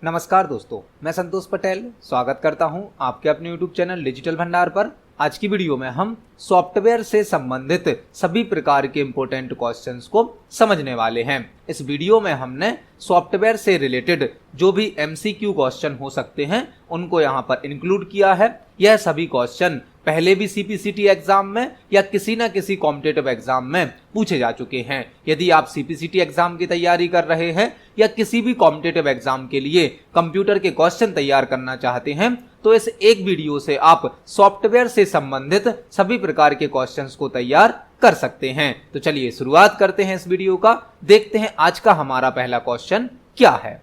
नमस्कार दोस्तों, मैं संतोष पटेल स्वागत करता हूं आपके अपने YouTube चैनल डिजिटल भंडार पर। आज की वीडियो में हम सॉफ्टवेयर से संबंधित सभी प्रकार के इंपॉर्टेंट क्वेश्चंस को समझने वाले हैं। इस वीडियो में हमने सॉफ्टवेयर से रिलेटेड जो भी MCQ क्वेश्चन हो सकते हैं उनको यहाँ पर इंक्लूड किया है। यह सभी क्वेश्चन पहले भी CPCT एग्जाम में या किसी न किसी कॉम्पिटिटिव एग्जाम में पूछे जा चुके हैं। यदि आप CPCT एग्जाम की तैयारी कर रहे हैं या किसी भी कॉम्पिटिटिव एग्जाम के लिए कंप्यूटर के क्वेश्चन तैयार करना चाहते हैं तो इस एक वीडियो से आप सॉफ्टवेयर से संबंधित सभी प्रकार के क्वेश्चंस को तैयार कर सकते हैं। तो चलिए शुरुआत करते हैं इस वीडियो का। देखते हैं आज का हमारा पहला क्वेश्चन क्या है।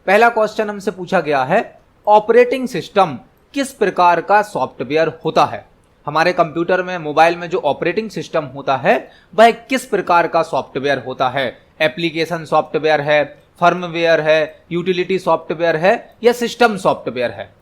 पहला क्वेश्चन हमसे पूछा गया है, ऑपरेटिंग सिस्टम किस प्रकार का सॉफ्टवेयर होता है। हमारे कंप्यूटर में, मोबाइल में जो ऑपरेटिंग सिस्टम होता है वह किस प्रकार का सॉफ्टवेयर होता है। एप्लीकेशन सॉफ्टवेयर है, फर्मवेयर है, यूटिलिटी सॉफ्टवेयर है या सिस्टम सॉफ्टवेयर है।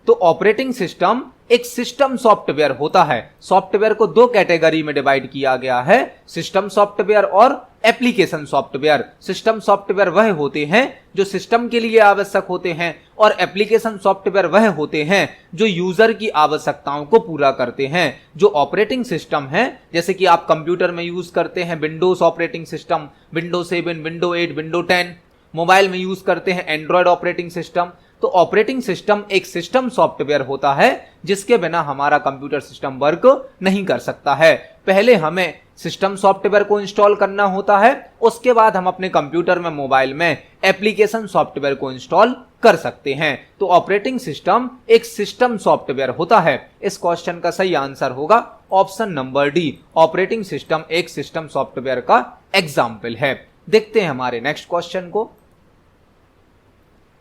तो ऑपरेटिंग सिस्टम एक सिस्टम सॉफ्टवेयर होता है। सॉफ्टवेयर को दो कैटेगरी में डिवाइड किया गया है, सिस्टम सॉफ्टवेयर और एप्लीकेशन सॉफ्टवेयर। सिस्टम सॉफ्टवेयर वह होते हैं जो सिस्टम के लिए आवश्यक होते हैं और एप्लीकेशन सॉफ्टवेयर वह होते हैं जो यूजर की आवश्यकताओं को पूरा करते हैं। जो ऑपरेटिंग सिस्टम है, जैसे कि आप कंप्यूटर में यूज करते हैं Windows operating system, Windows 7, window 8, window 10, mobile में यूज करते हैं एंड्रॉयड ऑपरेटिंग सिस्टम। तो ऑपरेटिंग सिस्टम एक सिस्टम सॉफ्टवेयर होता है जिसके बिना हमारा कंप्यूटर सिस्टम वर्क नहीं कर सकता है। पहले हमें सिस्टम सॉफ्टवेयर को इंस्टॉल करना होता है, उसके बाद हम अपने कंप्यूटर में, मोबाइल में एप्लीकेशन सॉफ्टवेयर को इंस्टॉल कर सकते हैं। तो ऑपरेटिंग सिस्टम एक सिस्टम सॉफ्टवेयर होता है। इस क्वेश्चन का सही आंसर होगा option number D. Operating system एक सिस्टम सॉफ्टवेयर का एग्जाम्पल है। देखते हैं हमारे नेक्स्ट क्वेश्चन को।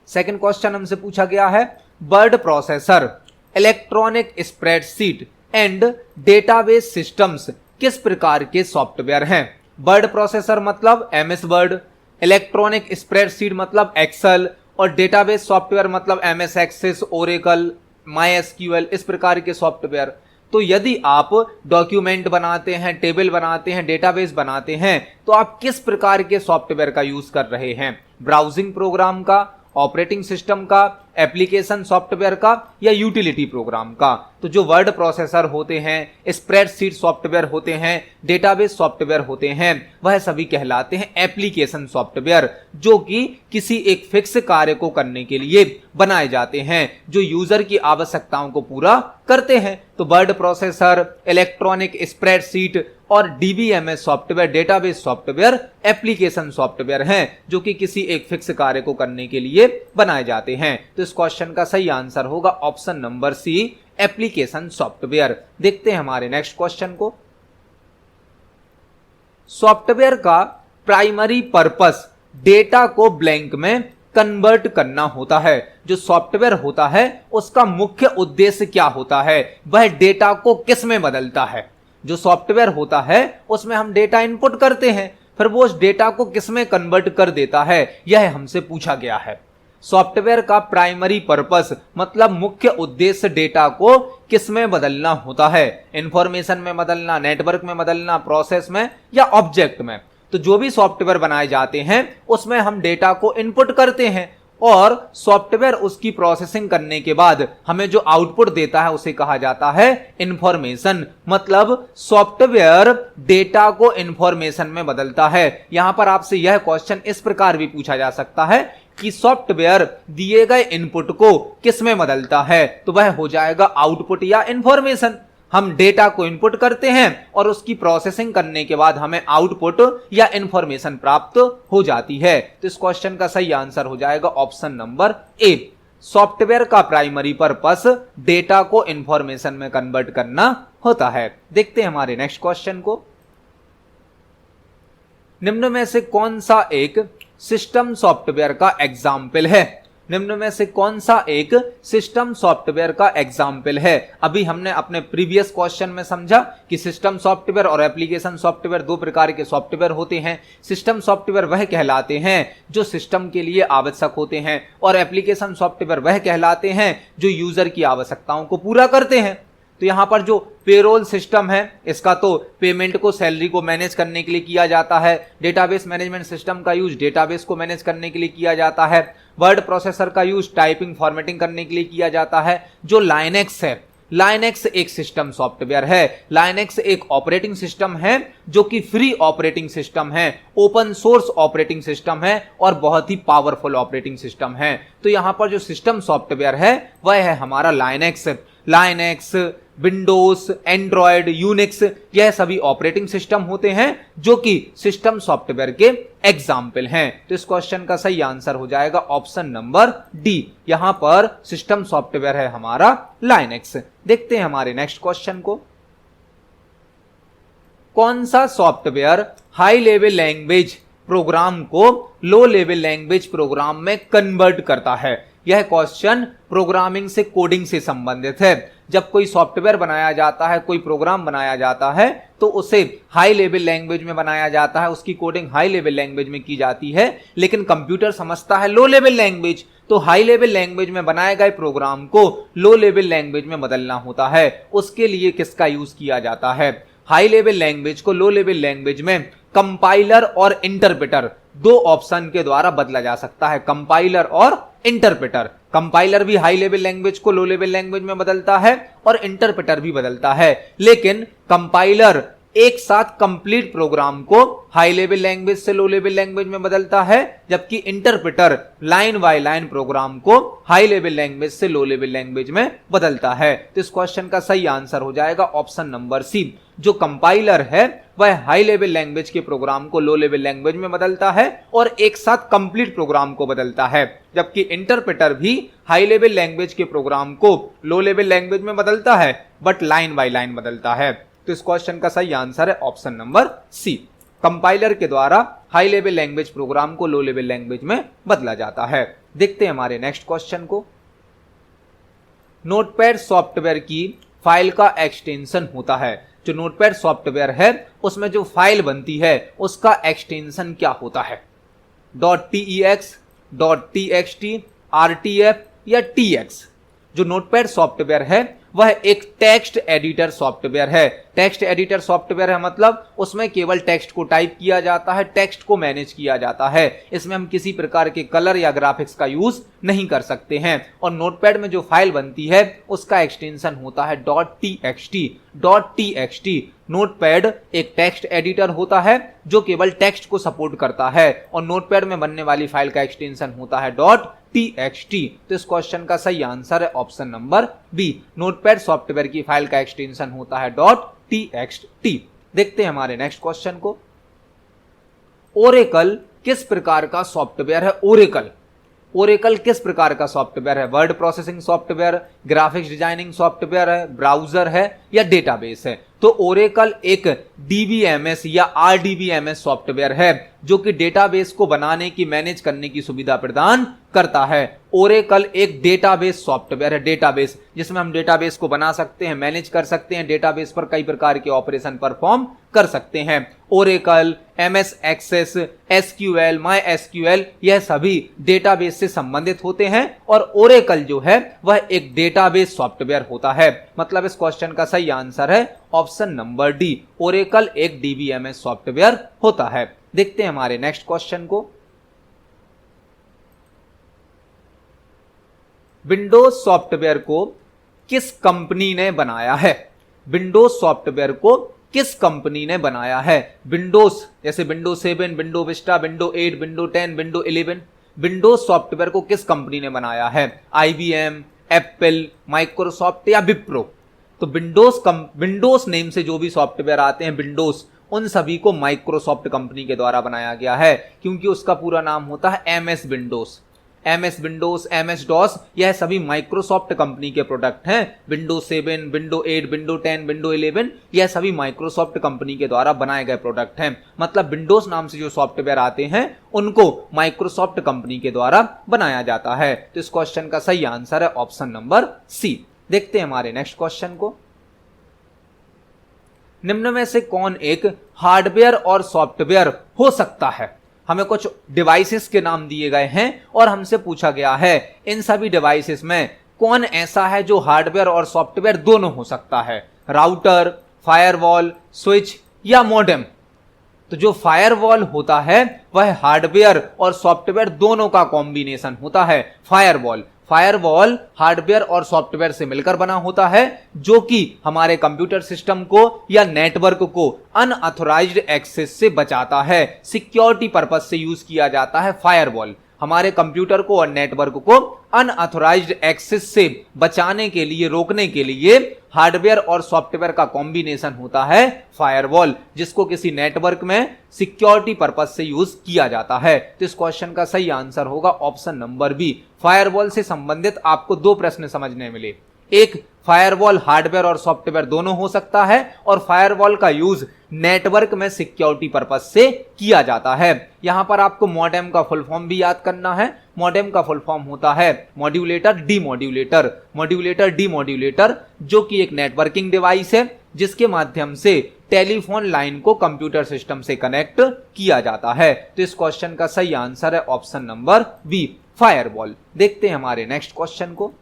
सेकंड क्वेश्चन हमसे पूछा गया है, word processor, electronic spreadsheet and database systems किस प्रकार के सॉफ्टवेयर हैं। वर्ड प्रोसेसर मतलब MS वर्ड, इलेक्ट्रॉनिक स्प्रेडशीट मतलब एक्सेल और डेटाबेस सॉफ्टवेयर मतलब MS एक्सेस, ओरेकल, MySQL, इस प्रकार के सॉफ्टवेयर। तो यदि आप डॉक्यूमेंट बनाते हैं, टेबल बनाते हैं, डेटाबेस बनाते हैं तो आप किस प्रकार के सॉफ्टवेयर का यूज कर रहे हैं। ब्राउजिंग प्रोग्राम का, ऑपरेटिंग सिस्टम का, एप्लीकेशन सॉफ्टवेयर का या यूटिलिटी प्रोग्राम का। तो जो वर्ड प्रोसेसर होते हैं, स्प्रेडशीट सॉफ्टवेयर होते हैं, डेटाबेस सॉफ्टवेयर होते हैं, वह सभी कहलाते हैं एप्लीकेशन सॉफ्टवेयर, जो कि किसी एक फिक्स कार्य को करने के लिए बनाए जाते हैं, जो यूजर की आवश्यकताओं को पूरा करते हैं। तो वर्ड प्रोसेसर, इलेक्ट्रॉनिक स्प्रेडशीट और DBMS software, database software application software हैं जो कि किसी एक फिक्स कार्य को करने के लिए बनाए जाते हैं। तो इस क्वेश्चन का सही आंसर होगा option number C, application software. देखते हैं हमारे नेक्स्ट क्वेश्चन को। सॉफ्टवेयर का प्राइमरी पर्पस डेटा को ब्लैंक में कन्वर्ट करना होता है। जो सॉफ्टवेयर होता है उसका मुख्य उद्देश्य क्या होता है, वह डेटा को किस में बदलता है। जो सॉफ्टवेयर होता है उसमें हम डेटा इनपुट करते हैं, फिर वो उस डेटा को किस में कन्वर्ट कर देता है, यह हमसे पूछा गया है। सॉफ्टवेयर का प्राइमरी पर्पस मतलब मुख्य उद्देश्य डेटा को किस में बदलना होता है। इंफॉर्मेशन में बदलना, नेटवर्क में बदलना, प्रोसेस में या ऑब्जेक्ट में। तो जो भी सॉफ्टवेयर बनाए जाते हैं उसमें हम डेटा को इनपुट करते हैं और सॉफ्टवेयर उसकी प्रोसेसिंग करने के बाद हमें जो आउटपुट देता है उसे कहा जाता है इंफॉर्मेशन। मतलब सॉफ्टवेयर डेटा को इंफॉर्मेशन में बदलता है। यहां पर आपसे यह क्वेश्चन इस प्रकार भी पूछा जा सकता है कि सॉफ्टवेयर दिए गए इनपुट को किस में बदलता है, तो वह हो जाएगा आउटपुट या इंफॉर्मेशन। हम डेटा को इनपुट करते हैं और उसकी प्रोसेसिंग करने के बाद हमें आउटपुट या इंफॉर्मेशन प्राप्त हो जाती है। तो इस क्वेश्चन का सही आंसर हो जाएगा ऑप्शन नंबर ए। सॉफ्टवेयर का प्राइमरी पर्पस डेटा को इंफॉर्मेशन में कन्वर्ट करना होता है। देखते हैं हमारे नेक्स्ट क्वेश्चन को। निम्न में से कौन सा एक सिस्टम सॉफ्टवेयर का एग्जाम्पल है। निम्न में से कौन सा एक सिस्टम सॉफ्टवेयर का एग्जाम्पल है। अभी हमने अपने प्रीवियस क्वेश्चन में समझा कि सिस्टम सॉफ्टवेयर और एप्लीकेशन सॉफ्टवेयर दो प्रकार के सॉफ्टवेयर होते हैं। सिस्टम सॉफ्टवेयर वह कहलाते हैं जो सिस्टम के लिए आवश्यक होते हैं और एप्लीकेशन सॉफ्टवेयर वह कहलाते हैं जो यूजर की आवश्यकताओं को पूरा करते हैं। तो यहां पर जो पेरोल सिस्टम है इसका तो पेमेंट को, सैलरी को मैनेज करने के लिए किया जाता है। डेटाबेस मैनेजमेंट सिस्टम का यूज डेटाबेस को मैनेज करने के लिए किया जाता है। वर्ड प्रोसेसर का यूज टाइपिंग फॉर्मेटिंग करने के लिए किया जाता है। जो लाइनेक्स है, लाइनेक्स एक सिस्टम सॉफ्टवेयर है। लाइनेक्स एक ऑपरेटिंग सिस्टम है जो कि फ्री ऑपरेटिंग सिस्टम है, ओपन सोर्स ऑपरेटिंग सिस्टम है और बहुत ही पावरफुल ऑपरेटिंग सिस्टम है। तो यहां पर जो सिस्टम सॉफ्टवेयर है वह है हमारा Linux. Linux, Windows, Android, Unix, यह सभी ऑपरेटिंग सिस्टम होते हैं जो कि सिस्टम सॉफ्टवेयर के एग्जाम्पल हैं। तो इस क्वेश्चन का सही आंसर हो जाएगा ऑप्शन नंबर डी। यहां पर सिस्टम सॉफ्टवेयर है हमारा लाइनेक्स। देखते हैं हमारे नेक्स्ट क्वेश्चन को। कौन सा software high level language program को लो लेवल लैंग्वेज प्रोग्राम में कन्वर्ट करता है? यह क्वेश्चन प्रोग्रामिंग से, कोडिंग से संबंधित है। जब कोई सॉफ्टवेयर बनाया जाता है, कोई प्रोग्राम बनाया जाता है तो उसे हाई लेवल लैंग्वेज में बनाया जाता है, उसकी कोडिंग हाई लेवल लैंग्वेज में की जाती है। लेकिन कंप्यूटर समझता है लो लेवल लैंग्वेज, तो हाई लेवल लैंग्वेज में बनाए गए प्रोग्राम को लो लेवल लैंग्वेज में बदलना होता है। उसके लिए किसका यूज किया जाता है? हाई लेवल लैंग्वेज को लो लेवल लैंग्वेज में कंपाइलर और इंटरप्रेटर, दो ऑप्शन के द्वारा बदला जा सकता है, कंपाइलर और इंटरप्रेटर। कंपाइलर भी हाई लेवल लैंग्वेज को लो लेवल लैंग्वेज में बदलता है और इंटरप्रेटर भी बदलता है। लेकिन कंपाइलर एक साथ कंप्लीट प्रोग्राम को हाई लेवल लैंग्वेज से लो लेवल लैंग्वेज में बदलता है, जबकि interpreter line by line program को हाई लेवल लैंग्वेज से लो लेवल लैंग्वेज में बदलता है। तो इस क्वेश्चन का सही आंसर हो जाएगा ऑप्शन नंबर सी। जो कंपाइलर है वह हाई लेवल लैंग्वेज के प्रोग्राम को लो लेवल लैंग्वेज में बदलता है और एक साथ कंप्लीट प्रोग्राम को बदलता है, जबकि इंटरप्रेटर भी हाई लेवल लैंग्वेज के प्रोग्राम को लो लेवल लैंग्वेज में बदलता है बट लाइन बाय लाइन बदलता है। तो इस क्वेश्चन का सही आंसर है ऑप्शन नंबर सी। कंपाइलर के द्वारा हाई लेवल लैंग्वेज प्रोग्राम को लो लेवल लैंग्वेज में बदला जाता है। देखते हैं हमारे नेक्स्ट क्वेश्चन को। नोटपैड सॉफ्टवेयर की फाइल का एक्सटेंशन होता है। जो नोटपैड सॉफ्टवेयर है उसमें जो फाइल बनती है उसका एक्सटेंशन क्या होता है? .tex, .txt, RTF या TX? जो नोटपैड सॉफ्टवेयर है वह एक टेक्स्ट एडिटर सॉफ्टवेयर है। टेक्स्ट एडिटर सॉफ्टवेयर है मतलब उसमें केवल टेक्स्ट को टाइप किया जाता है, टेक्स्ट को मैनेज किया जाता है। इसमें हम किसी प्रकार के कलर या ग्राफिक्स का यूज नहीं कर सकते हैं। और नोटपैड में जो फाइल बनती है उसका एक्सटेंशन होता है .txt। .txt नोटपैड एक टेक्स्ट एडिटर होता है जो केवल टेक्स्ट को सपोर्ट करता है और नोटपैड में बनने वाली फाइल का एक्सटेंशन होता है .txt। तो इस क्वेश्चन का सही आंसर है option number B. Notepad software की फाइल का एक्सटेंशन होता है .txt। देखते हैं हमारे नेक्स्ट क्वेश्चन को। ओरेकल किस प्रकार का सॉफ्टवेयर है? ओरेकल किस प्रकार का सॉफ्टवेयर है? Word processing software, graphics designing software है, ब्राउजर है या डेटाबेस है? तो ओरेकल एक DBMS या RDBMS सॉफ्टवेयर है जो कि डेटाबेस को बनाने की, मैनेज करने की सुविधा प्रदान करता है। ओरेकल एक डेटाबेस सॉफ्टवेयर है, डेटाबेस जिसमें हम डेटाबेस को बना सकते हैं, मैनेज कर सकते हैं, डेटाबेस पर कई प्रकार के ऑपरेशन परफॉर्म कर सकते हैं। Oracle, MS Access, SQL, MySQL यह सभी डेटाबेस से संबंधित होते हैं और ओरेकल जो है वह एक डेटाबेस सॉफ्टवेयर होता है। मतलब इस क्वेश्चन का सही आंसर है ऑप्शन नंबर डी। ओरेकल एक DBMS सॉफ्टवेयर होता है। देखते हैं हमारे नेक्स्ट क्वेश्चन को। विंडोज सॉफ्टवेयर को किस कंपनी ने बनाया है? विंडोज सॉफ्टवेयर को किस कंपनी ने बनाया है? विंडोज जैसे Windows 7, window Vista, window 8, window 10, window 11, Windows software को किस कंपनी ने बनाया है? IBM, एप्पल, माइक्रोसॉफ्ट या विप्रो? तो विंडोज नेम से जो भी सॉफ्टवेयर आते हैं विंडोज, उन सभी को माइक्रोसॉफ्ट कंपनी के द्वारा बनाया गया है क्योंकि उसका पूरा नाम होता है MS Windows. MS Windows, MS DOS यह सभी माइक्रोसॉफ्ट कंपनी के प्रोडक्ट हैं। विंडो 7, विंडो 8, विंडो 10, विंडो 11 यह सभी माइक्रोसॉफ्ट कंपनी के द्वारा बनाए गए प्रोडक्ट हैं। मतलब विंडोज नाम से जो सॉफ्टवेयर आते हैं उनको माइक्रोसॉफ्ट कंपनी के द्वारा बनाया जाता है। तो इस क्वेश्चन का सही आंसर है ऑप्शन नंबर सी। देखते हैं हमारे नेक्स्ट क्वेश्चन को। निम्न में से कौन एक हार्डवेयर और सॉफ्टवेयर हो सकता है? हमें कुछ डिवाइसेस के नाम दिए गए हैं और हमसे पूछा गया है इन सभी डिवाइसेस में कौन ऐसा है जो हार्डवेयर और सॉफ्टवेयर दोनों हो सकता है? राउटर, फायरवॉल, स्विच या मॉडेम? तो जो फायरवॉल होता है वह हार्डवेयर और सॉफ्टवेयर दोनों का कॉम्बिनेशन होता है। फायरवॉल हार्डवेयर और सॉफ्टवेयर से मिलकर बना होता है, जो कि हमारे कंप्यूटर सिस्टम को या नेटवर्क को अनऑथराइज्ड एक्सेस से बचाता है। सिक्योरिटी पर्पज से यूज किया जाता है फायरवॉल। हमारे कंप्यूटर को और नेटवर्क को अनऑथराइज्ड एक्सेस से बचाने के लिए, रोकने के लिए हार्डवेयर और सॉफ्टवेयर का कॉम्बिनेशन होता है फायरवॉल, जिसको किसी नेटवर्क में सिक्योरिटी पर्पज से यूज किया जाता है। तो इस क्वेश्चन का सही आंसर होगा ऑप्शन नंबर बी। फायरवॉल से संबंधित आपको दो प्रश्न समझने मिले। एक, फायरवॉल हार्डवेयर और सॉफ्टवेयर दोनों हो सकता है, और फायरवॉल का यूज नेटवर्क में सिक्योरिटी पर्पज से किया जाता है। यहां पर आपको मॉडेम का फुल फॉर्म भी याद करना है। मॉडेम का फुल फॉर्म होता है मॉड्यूलेटर डीमॉड्यूलेटर। मॉड्यूलेटर डीमॉड्यूलेटर जो कि एक नेटवर्किंग डिवाइस है, जिसके माध्यम से टेलीफोन लाइन को कंप्यूटर सिस्टम से कनेक्ट किया जाता है। तो इस क्वेश्चन का सही आंसर है ऑप्शन नंबर बी, फायरवॉल। देखते हैं हमारे नेक्स्ट क्वेश्चन को।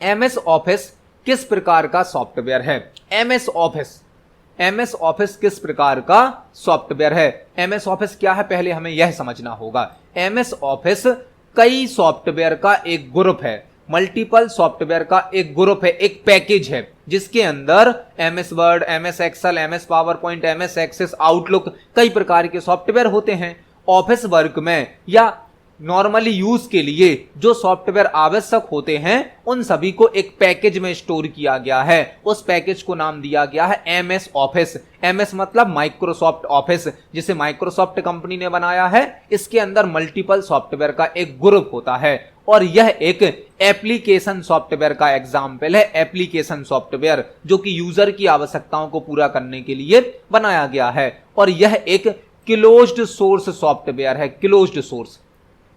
एमएस ऑफिस किस प्रकार का सॉफ्टवेयर है? एमएस ऑफिस किस प्रकार का सॉफ्टवेयर है? एमएस ऑफिस क्या है, पहले हमें यह समझना होगा। एमएस ऑफिस कई सॉफ्टवेयर का एक ग्रुप है, मल्टीपल सॉफ्टवेयर का एक ग्रुप है, एक पैकेज है, जिसके अंदर MS Word, MS Excel, MS PowerPoint, MS Access, Outlook, कई प्रकार के सॉफ्टवेयर होते हैं। ऑफिस वर्क में या नॉर्मली यूज के लिए जो सॉफ्टवेयर आवश्यक होते हैं, उन सभी को एक पैकेज में स्टोर किया गया है। उस पैकेज को नाम दिया गया है एमएस ऑफिस। एमएस मतलब माइक्रोसॉफ्ट ऑफिस, जिसे माइक्रोसॉफ्ट कंपनी ने बनाया है। इसके अंदर मल्टीपल सॉफ्टवेयर का एक ग्रुप होता है, और यह एक एप्लीकेशन सॉफ्टवेयर का एग्जाम्पल है। एप्लीकेशन सॉफ्टवेयर जो कि यूजर की आवश्यकताओं को पूरा करने के लिए बनाया गया है, और यह एक क्लोज्ड सोर्स सॉफ्टवेयर है।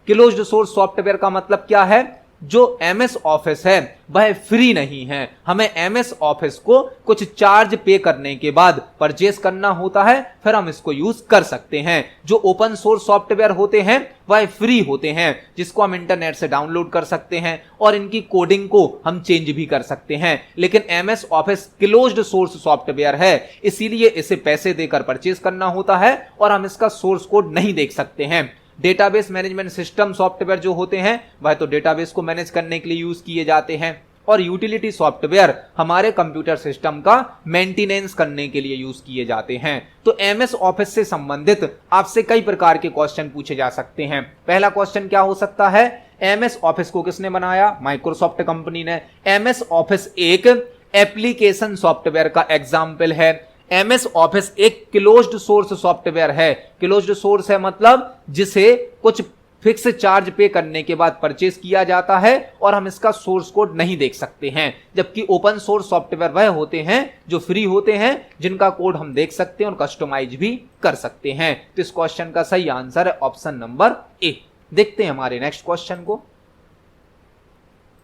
क्लोज्ड सोर्स सॉफ्टवेयर का मतलब क्या है? जो एमएस ऑफिस है वह फ्री नहीं है। हमें एमएस ऑफिस को कुछ चार्ज पे करने के बाद परचेस करना होता है, फिर हम इसको यूज कर सकते हैं। जो ओपन सोर्स सॉफ्टवेयर होते हैं वह फ्री होते हैं, जिसको हम इंटरनेट से डाउनलोड कर सकते हैं, और इनकी कोडिंग को हम चेंज भी कर सकते हैं। लेकिन MS office closed source software है, इसीलिए इसे पैसे देकर परचेस करना होता है, और हम इसका सोर्स कोड नहीं देख सकते हैं। डेटाबेस मैनेजमेंट सिस्टम सॉफ्टवेयर जो होते हैं वह तो डेटाबेस को मैनेज करने के लिए यूज किए जाते हैं, और यूटिलिटी सॉफ्टवेयर हमारे कंप्यूटर सिस्टम का मेंटेनेंस करने के लिए यूज किए जाते हैं। तो एमएस ऑफिस से संबंधित आपसे कई प्रकार के क्वेश्चन पूछे जा सकते हैं। पहला क्वेश्चन क्या हो सकता है? एमएस ऑफिस को किसने बनाया? माइक्रोसॉफ्ट कंपनी ने। एमएस ऑफिस एक एप्लीकेशन सॉफ्टवेयर का एग्जाम्पल है। एमएस ऑफिस एक क्लोज्ड सोर्स सॉफ्टवेयर है। क्लोज्ड सोर्स है मतलब जिसे कुछ फिक्स चार्ज पे करने के बाद परचेस किया जाता है, और हम इसका सोर्स कोड नहीं देख सकते हैं। जबकि ओपन सोर्स सॉफ्टवेयर वह होते हैं जो फ्री होते हैं, जिनका कोड हम देख सकते हैं और कस्टमाइज भी कर सकते हैं। तो इस क्वेश्चन का सही आंसर है ऑप्शन नंबर ए। देखते हैं हमारे नेक्स्ट क्वेश्चन को।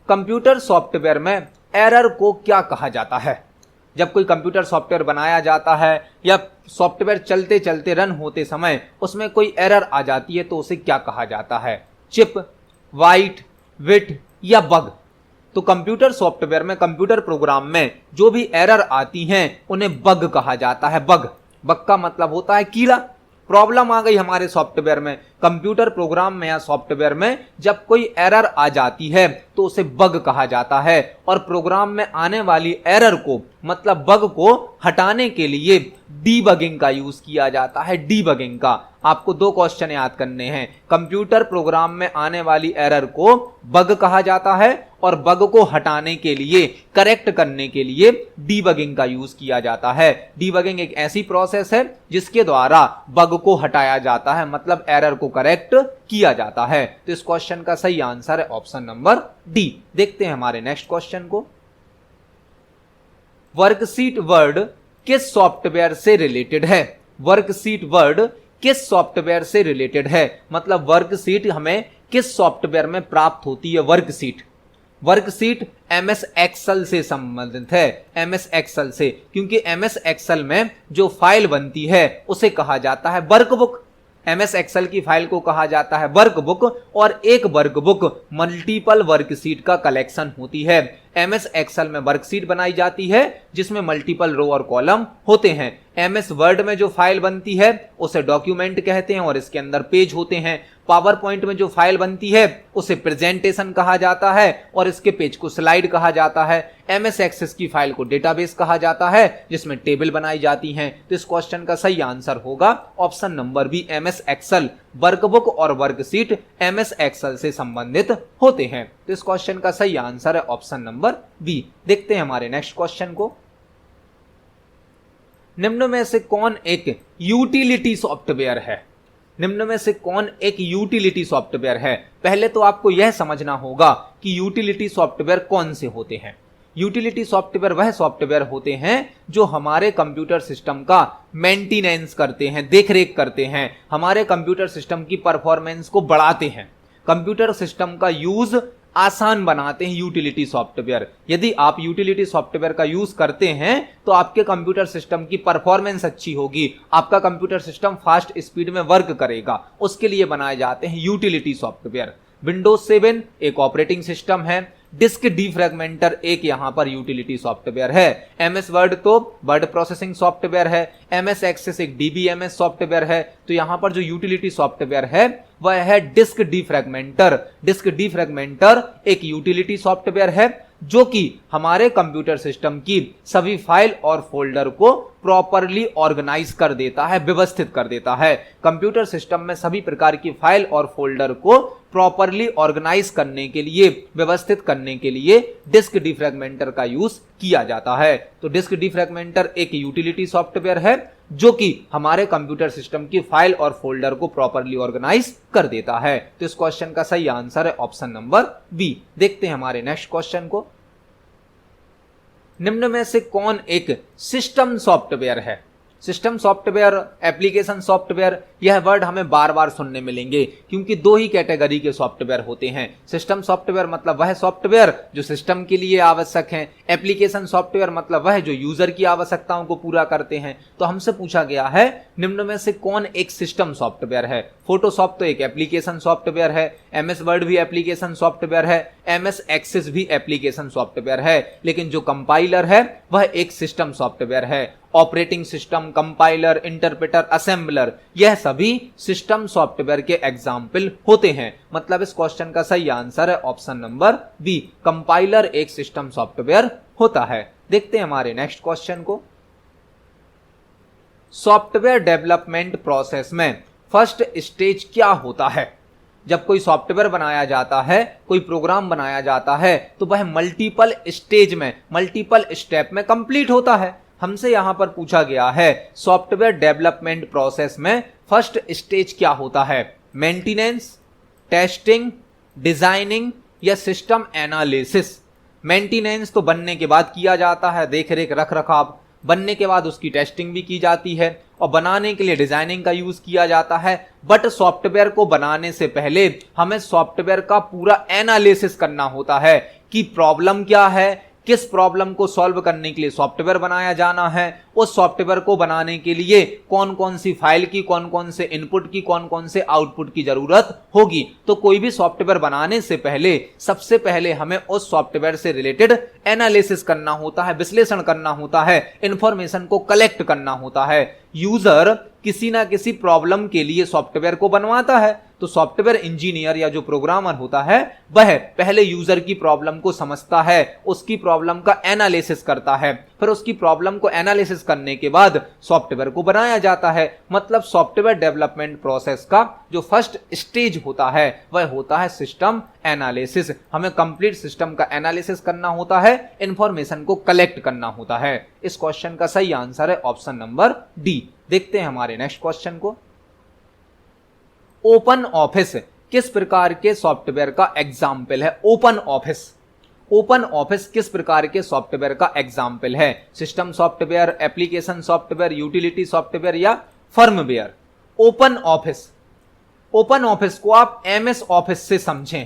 कंप्यूटर सॉफ्टवेयर में एरर को क्या कहा जाता है? जब कोई कंप्यूटर सॉफ्टवेयर बनाया जाता है या सॉफ्टवेयर चलते चलते रन होते समय उसमें कोई एरर आ जाती है, तो उसे क्या कहा जाता है? चिप, वाइट, विट या बग? तो कंप्यूटर सॉफ्टवेयर में, कंप्यूटर प्रोग्राम में जो भी एरर आती हैं उन्हें बग कहा जाता है। बग का मतलब होता है कीड़ा। प्रॉब्लम आ गई हमारे सॉफ्टवेयर में, कंप्यूटर प्रोग्राम में या सॉफ्टवेयर में जब कोई एरर आ जाती है तो उसे बग कहा जाता है। और प्रोग्राम में आने वाली एरर को, मतलब बग को हटाने के लिए डीबगिंग का यूज किया जाता है। डीबगिंग का आपको दो क्वेश्चन याद करने हैं। कंप्यूटर प्रोग्राम में आने वाली एरर को बग कहा जाता है, और बग को हटाने के लिए, करेक्ट करने के लिए डीबगिंग का यूज किया जाता है। डीबगिंग एक ऐसी प्रोसेस है जिसके द्वारा बग को हटाया जाता है, मतलब एरर को करेक्ट किया जाता है। तो इस क्वेश्चन का सही आंसर है ऑप्शन नंबर डी। देखते हैं हमारे नेक्स्ट क्वेश्चन को। वर्कशीट वर्ड किस सॉफ्टवेयर से रिलेटेड है? वर्कशीट वर्ड किस सॉफ्टवेयर से रिलेटेड है? मतलब वर्कशीट हमें किस सॉफ्टवेयर में प्राप्त होती है? वर्कशीट एमएस एक्सेल से संबंधित है। एमएस एक्सेल से, क्योंकि एमएस एक्सेल में जो फाइल बनती है उसे कहा जाता है वर्कबुक। एमएस एक्सेल की फाइल को कहा जाता है वर्कबुक, और एक वर्कबुक मल्टीपल वर्कशीट का कलेक्शन होती है। एमएस एक्सेल में वर्कशीट बनाई जाती है जिसमें मल्टीपल रो और कॉलम होते हैं। एमएस वर्ड में जो फाइल बनती है उसे डॉक्यूमेंट कहते हैं और इसके अंदर पेज होते हैं। पावर पॉइंट में जो फाइल बनती है उसे प्रेजेंटेशन कहा जाता है और इसके पेज को स्लाइड कहा जाता है। एमएस एक्सेस की फाइल को डेटाबेस कहा जाता है जिसमें टेबल बनाई जाती हैं। तो इस क्वेश्चन का सही आंसर होगा option number B, MS Excel. Workbook और वर्कशीट एमएस एक्सेल से संबंधित होते हैं। तो इस क्वेश्चन का सही आंसर है ऑप्शन नंबर बी। देखते हैं हमारे नेक्स्ट क्वेश्चन को। निम्न में से कौन एक यूटिलिटी सॉफ्टवेयर है? निम्न में से कौन एक यूटिलिटी सॉफ्टवेयर है? पहले तो आपको यह समझना होगा कि यूटिलिटी सॉफ्टवेयर कौन से होते हैं। यूटिलिटी सॉफ्टवेयर वह सॉफ्टवेयर होते हैं जो हमारे कंप्यूटर सिस्टम का मेंटेनेंस करते हैं, देखरेख करते हैं, हमारे कंप्यूटर सिस्टम की परफॉर्मेंस को बढ़ाते हैं, कंप्यूटर सिस्टम का यूज आसान बनाते हैं यूटिलिटी सॉफ्टवेयर। यदि आप यूटिलिटी सॉफ्टवेयर का यूज करते हैं तो आपके कंप्यूटर सिस्टम की परफॉर्मेंस अच्छी होगी, आपका कंप्यूटर सिस्टम फास्ट स्पीड में वर्क करेगा। उसके लिए बनाए जाते हैं यूटिलिटी सॉफ्टवेयर। विंडोज 7 एक ऑपरेटिंग सिस्टम है। डिस्क डीफ्रैगमेंटर एक यहां पर यूटिलिटी सॉफ्टवेयर है। एमएस वर्ड तो वर्ड प्रोसेसिंग सॉफ्टवेयर है। एमएस एक्सेस एक डीबीएमएस सॉफ्टवेयर है। तो यहां पर जो यूटिलिटी सॉफ्टवेयर है वह है डिस्क डीफ्रैगमेंटर। डिस्क डीफ्रैगमेंटर एक यूटिलिटी सॉफ्टवेयर है जो कि हमारे कंप्यूटर सिस्टम की सभी फाइल और फोल्डर को प्रॉपरली ऑर्गेनाइज कर देता है, व्यवस्थित कर देता है। कंप्यूटर सिस्टम में सभी प्रकार की फाइल और फोल्डर को प्रॉपरली ऑर्गेनाइज करने के लिए, व्यवस्थित करने के लिए डिस्क डीफ्रैगमेंटर का यूज किया जाता है। तो डिस्क डीफ्रैगमेंटर एक यूटिलिटी सॉफ्टवेयर है जो कि हमारे कंप्यूटर सिस्टम की फाइल और फोल्डर को प्रॉपरली ऑर्गेनाइज कर देता है। तो इस क्वेश्चन का सही आंसर है ऑप्शन नंबर बी। देखते हैं हमारे नेक्स्ट क्वेश्चन को। निम्न में से कौन एक सिस्टम सॉफ्टवेयर है? सिस्टम सॉफ्टवेयर, एप्लीकेशन सॉफ्टवेयर, यह वर्ड हमें बार बार सुनने मिलेंगे क्योंकि दो ही कैटेगरी के सॉफ्टवेयर होते हैं। सिस्टम सॉफ्टवेयर मतलब वह सॉफ्टवेयर जो सिस्टम के लिए आवश्यक है। एप्लीकेशन सॉफ्टवेयर मतलब वह जो यूजर की आवश्यकताओं को पूरा करते हैं। तो हमसे पूछा गया है निम्न में से कौन एक सिस्टम सॉफ्टवेयर है? फोटोशॉप तो एक एप्लीकेशन सॉफ्टवेयर है, एमएस वर्ड भी एप्लीकेशन सॉफ्टवेयर है, एमएस एक्सेस भी एप्लीकेशन सॉफ्टवेयर है, लेकिन जो कंपाइलर है वह एक सिस्टम सॉफ्टवेयर है। Operating system, compiler, interpreter, assembler, यह सभी सिस्टम सॉफ्टवेयर के एग्जाम्पल होते हैं। मतलब इस क्वेश्चन का सही आंसर है ऑप्शन नंबर बी, कंपाइलर एक सिस्टम सॉफ्टवेयर होता है। देखते हैं हमारे नेक्स्ट क्वेश्चन को। सॉफ्टवेयर डेवलपमेंट प्रोसेस में फर्स्ट स्टेज क्या होता है? जब कोई सॉफ्टवेयर बनाया जाता है, कोई प्रोग्राम बनाया जाता है तो वह मल्टीपल स्टेज में, मल्टीपल स्टेप में कंप्लीट होता है। हमसे यहां पर पूछा गया है सॉफ्टवेयर डेवलपमेंट प्रोसेस में फर्स्ट स्टेज क्या होता है? मेंटेनेंस, टेस्टिंग, डिजाइनिंग या सिस्टम एनालिसिस। मेंटेनेंस तो बनने के बाद किया जाता है, देख रेख रख रखाव। बनने के बाद उसकी टेस्टिंग भी की जाती है और बनाने के लिए डिजाइनिंग का यूज किया जाता है। बट सॉफ्टवेयर को बनाने से पहले हमें सॉफ्टवेयर का पूरा एनालिसिस करना होता है कि प्रॉब्लम क्या है, किस प्रॉब्लम को सॉल्व करने के लिए सॉफ्टवेयर बनाया जाना है, उस सॉफ्टवेयर को बनाने के लिए कौन कौन सी फाइल की, कौन कौन से इनपुट की, कौन कौन से आउटपुट की जरूरत होगी। तो कोई भी सॉफ्टवेयर बनाने से पहले सबसे पहले हमें उस सॉफ्टवेयर से रिलेटेड एनालिसिस करना होता है, विश्लेषण करना होता है, इंफॉर्मेशन को कलेक्ट करना होता है। यूजर किसी ना किसी प्रॉब्लम के लिए सॉफ्टवेयर को बनवाता है तो सॉफ्टवेयर इंजीनियर या जो प्रोग्रामर होता है वह पहले यूजर की प्रॉब्लम को समझता है, उसकी प्रॉब्लम का एनालिसिस करता है, फिर उसकी प्रॉब्लम को एनालिसिस करने के बाद सॉफ्टवेयर को बनाया जाता है। मतलब सॉफ्टवेयर डेवलपमेंट प्रोसेस का जो फर्स्ट स्टेज होता है वह होता है सिस्टम एनालिसिस। हमें कंप्लीट सिस्टम का एनालिसिस करना होता है, इंफॉर्मेशन को कलेक्ट करना होता है। इस क्वेश्चन का सही आंसर है ऑप्शन नंबर डी। देखते हैं हमारे नेक्स्ट क्वेश्चन को। ओपन ऑफिस किस प्रकार के सॉफ्टवेयर का एग्जाम्पल है? ओपन ऑफिस, ओपन ऑफिस किस प्रकार के सॉफ्टवेयर का एग्जाम्पल है? System software, application software, utility software या firmware? Open office, open office को आप एमएस ऑफिस से समझें।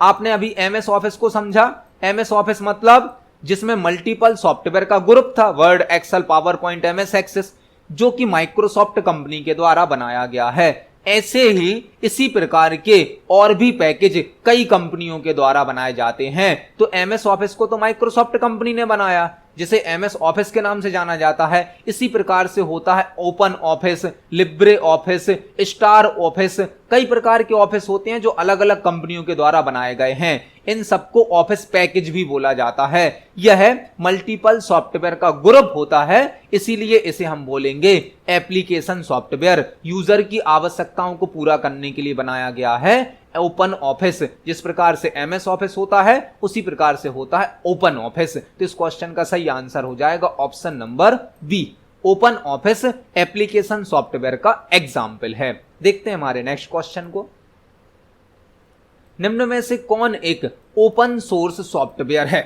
आपने अभी एमएस ऑफिस को समझा। एमएस ऑफिस मतलब जिसमें मल्टीपल सॉफ्टवेयर का ग्रुप था, Word, Excel, PowerPoint, MS Access, जो कि माइक्रोसॉफ्ट कंपनी के द्वारा बनाया गया है। ऐसे ही इसी प्रकार के और भी पैकेज कई कंपनियों के द्वारा बनाए जाते हैं। तो एमएस ऑफिस को तो माइक्रोसॉफ्ट कंपनी ने बनाया, जिसे एमएस ऑफिस के नाम से जाना जाता है। इसी प्रकार से होता है open office, Libre office, star office, कई प्रकार के ऑफिस होते हैं जो अलग अलग कंपनियों के द्वारा बनाए गए हैं। इन सबको ऑफिस पैकेज भी बोला जाता है। यह मल्टीपल सॉफ्टवेयर का ग्रुप होता है, इसीलिए इसे हम बोलेंगे एप्लीकेशन सॉफ्टवेयर। यूजर की आवश्यकताओं को पूरा करने के लिए बनाया गया है ओपन ऑफिस। जिस प्रकार से एमएस ऑफिस होता है उसी प्रकार से होता है ओपन ऑफिस। तो इस क्वेश्चन का सही आंसर हो जाएगा option number B. OpenOffice application software का एग्जाम्पल है। देखते हैं हमारे नेक्स्ट क्वेश्चन को। निम्न में से कौन एक ओपन सोर्स सॉफ्टवेयर है?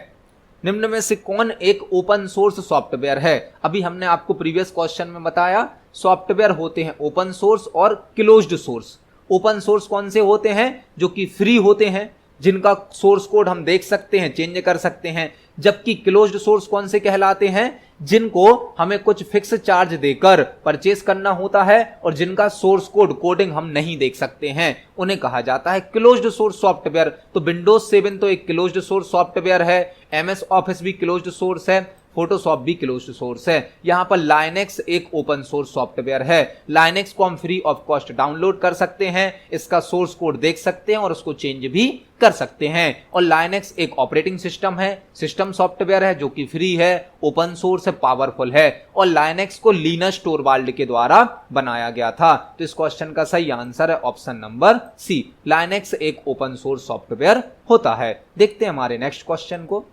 निम्न में से कौन एक ओपन सोर्स सॉफ्टवेयर है? अभी हमने आपको प्रीवियस क्वेश्चन में बताया सॉफ्टवेयर होते हैं ओपन सोर्स और क्लोज्ड सोर्स। ओपन सोर्स कौन से होते हैं? जो कि फ्री होते हैं, जिनका सोर्स कोड हम देख सकते हैं, चेंज कर सकते हैं। जबकि क्लोज्ड सोर्स कौन से कहलाते हैं? जिनको हमें कुछ फिक्स चार्ज देकर परचेस करना होता है और जिनका सोर्स कोडिंग हम नहीं देख सकते हैं, उन्हें कहा जाता है क्लोज्ड सोर्स सॉफ्टवेयर। तो विंडोज 7 तो एक क्लोज्ड सोर्स सॉफ्टवेयर है, एमएस ऑफिस भी क्लोज्ड सोर्स है, फोटोशॉप भी क्लोज्ड सोर्स है। यहां पर लाइनेक्स एक ओपन सोर्स सॉफ्टवेयर है। लाइनेक्स को हम फ्री ऑफ कॉस्ट डाउनलोड कर सकते हैं, इसका सोर्स कोड देख सकते हैं और उसको चेंज भी कर सकते हैं। और लाइनेक्स एक ऑपरेटिंग सिस्टम है, सिस्टम सॉफ्टवेयर है जो कि फ्री है, ओपन सोर्स है, पावरफुल है। और लाइनेक्स को लिनस टोरवाल्ड के द्वारा बनाया गया था। तो इस क्वेश्चन का सही आंसर है ऑप्शन नंबर सी। लाइनेक्स एक ओपन सोर्स सॉफ्टवेयर होता है। देखते हैं हमारे नेक्स्ट क्वेश्चन को।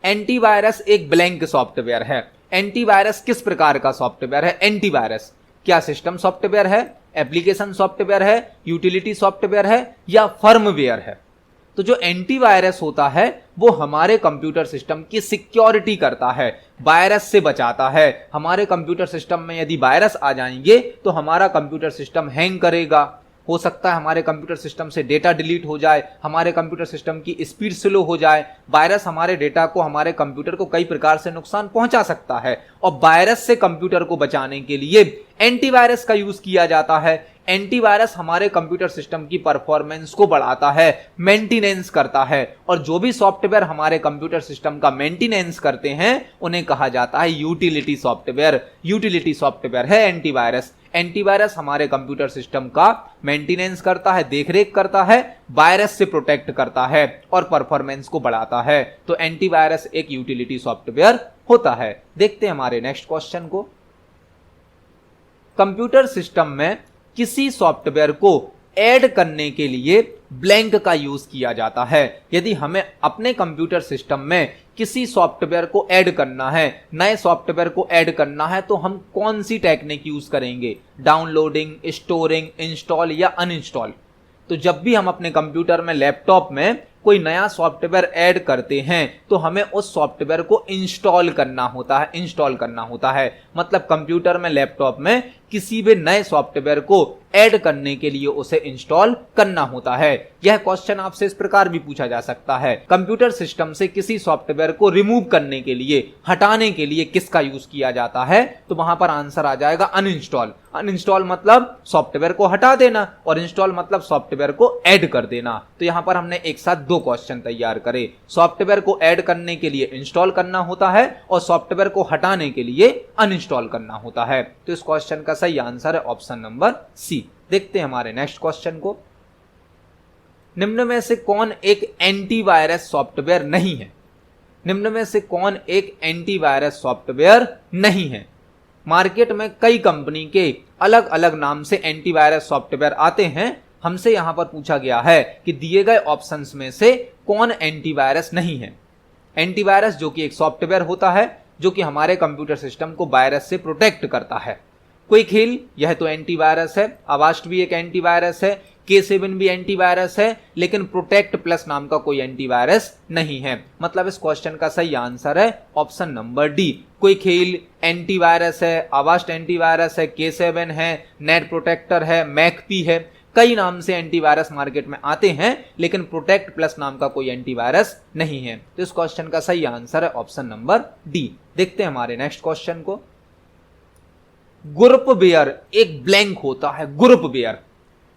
एंटीवायरस एक ब्लैंक सॉफ्टवेयर है। एंटीवायरस किस प्रकार का सॉफ्टवेयर है? एंटीवायरस क्या सिस्टम सॉफ्टवेयर है, एप्लीकेशन सॉफ्टवेयर है, यूटिलिटी सॉफ्टवेयर है या फर्मवेयर है? तो जो एंटीवायरस होता है वो हमारे कंप्यूटर सिस्टम की सिक्योरिटी करता है, वायरस से बचाता है। हमारे कंप्यूटर सिस्टम में यदि वायरस आ जाएंगे तो हमारा कंप्यूटर सिस्टम हैंग करेगा, हो सकता है हमारे कंप्यूटर सिस्टम से डेटा डिलीट हो जाए, हमारे कंप्यूटर सिस्टम की स्पीड स्लो हो जाए। वायरस हमारे डेटा को, हमारे कंप्यूटर को कई प्रकार से नुकसान पहुंचा सकता है और वायरस से कंप्यूटर को बचाने के लिए एंटीवायरस का यूज किया जाता है। एंटीवायरस हमारे कंप्यूटर सिस्टम की परफॉर्मेंस को बढ़ाता है, मेंटेनेंस करता है, और जो भी सॉफ्टवेयर हमारे कंप्यूटर सिस्टम का मेंटेनेंस करते हैं उन्हें कहा जाता है यूटिलिटी सॉफ्टवेयर। यूटिलिटी सॉफ्टवेयर है एंटीवायरस। एंटीवायरस हमारे कंप्यूटर सिस्टम का मेंटेनेंस करता है, देखरेख करता है, वायरस से प्रोटेक्ट करता है और परफॉर्मेंस को बढ़ाता है। तो एंटीवायरस एक यूटिलिटी सॉफ्टवेयर होता है। देखते हैं हमारे नेक्स्ट क्वेश्चन को। कंप्यूटर सिस्टम में किसी सॉफ्टवेयर को ऐड करने के लिए ब्लैंक का यूज किया जाता है। यदि हमें अपने कंप्यूटर सिस्टम में किसी सॉफ्टवेयर को ऐड करना है, नए सॉफ्टवेयर को ऐड करना है, तो हम कौन सी टेक्निक यूज करेंगे? डाउनलोडिंग, स्टोरिंग, इंस्टॉल या अनइंस्टॉल? तो जब भी हम अपने कंप्यूटर में, लैपटॉप में कोई नया सॉफ्टवेयर ऐड करते हैं तो हमें उस सॉफ्टवेयर को इंस्टॉल करना होता है। मतलब कंप्यूटर में, लैपटॉप में किसी भी नए सॉफ्टवेयर को ऐड करने के लिए उसे इंस्टॉल करना होता है। यह क्वेश्चन आपसे इस प्रकार भी पूछा जा सकता है, कंप्यूटर सिस्टम से किसी सॉफ्टवेयर को रिमूव करने के लिए, हटाने के लिए किसका यूज किया जाता है? तो वहां पर आंसर आ जाएगा अनइंस्टॉल। अनइंस्टॉल मतलब सॉफ्टवेयर को हटा देना और इंस्टॉल मतलब सॉफ्टवेयर को ऐड कर देना। तो यहां पर हमने एक साथ दो क्वेश्चन तैयार करे। सॉफ्टवेयर को ऐड करने के लिए इंस्टॉल करना होता है और सॉफ्टवेयर को हटाने के लिए अनइंस्टॉल करना होता है। तो इस क्वेश्चन का सही आंसर है ऑप्शन नंबर सी। देखते हैं हमारे नेक्स्ट क्वेश्चन को। निम्न में से कौन एक एंटीवायरस सॉफ्टवेयर नहीं है? निम्न में से कौन एक एंटीवायरस सॉफ्टवेयर नहीं है? मार्केट में कई कंपनी के अलग अलग नाम से एंटीवायरस सॉफ्टवेयर आते हैं। हमसे यहां पर पूछा गया है कि दिए गए ऑप्शंस में से कौन एंटीवायरस नहीं है। एंटीवायरस जो कि एक सॉफ्टवेयर होता है जो कि हमारे कंप्यूटर सिस्टम को वायरस से प्रोटेक्ट करता है। क्विक हिल, यह तो एंटीवायरस है। अवास्ट भी एक एंटीवायरस है। K7 भी एंटीवायरस है, लेकिन प्रोटेक्ट प्लस नाम का कोई एंटीवायरस नहीं है। मतलब इस क्वेश्चन का सही आंसर है ऑप्शन नंबर डी। क्विक हिल एंटीवायरस है, अवास्ट एंटीवायरस है, K7 है, नेट प्रोटेक्टर है, मैकपी है। कई नाम से एंटीवायरस मार्केट में आते हैं, लेकिन प्रोटेक्ट प्लस नाम का कोई एंटीवायरस नहीं है। तो इस क्वेश्चन का सही आंसर है ऑप्शन नंबर डी। देखते हैं हमारे नेक्स्ट क्वेश्चन को। ग्रुपवेयर एक ब्लैंक होता है।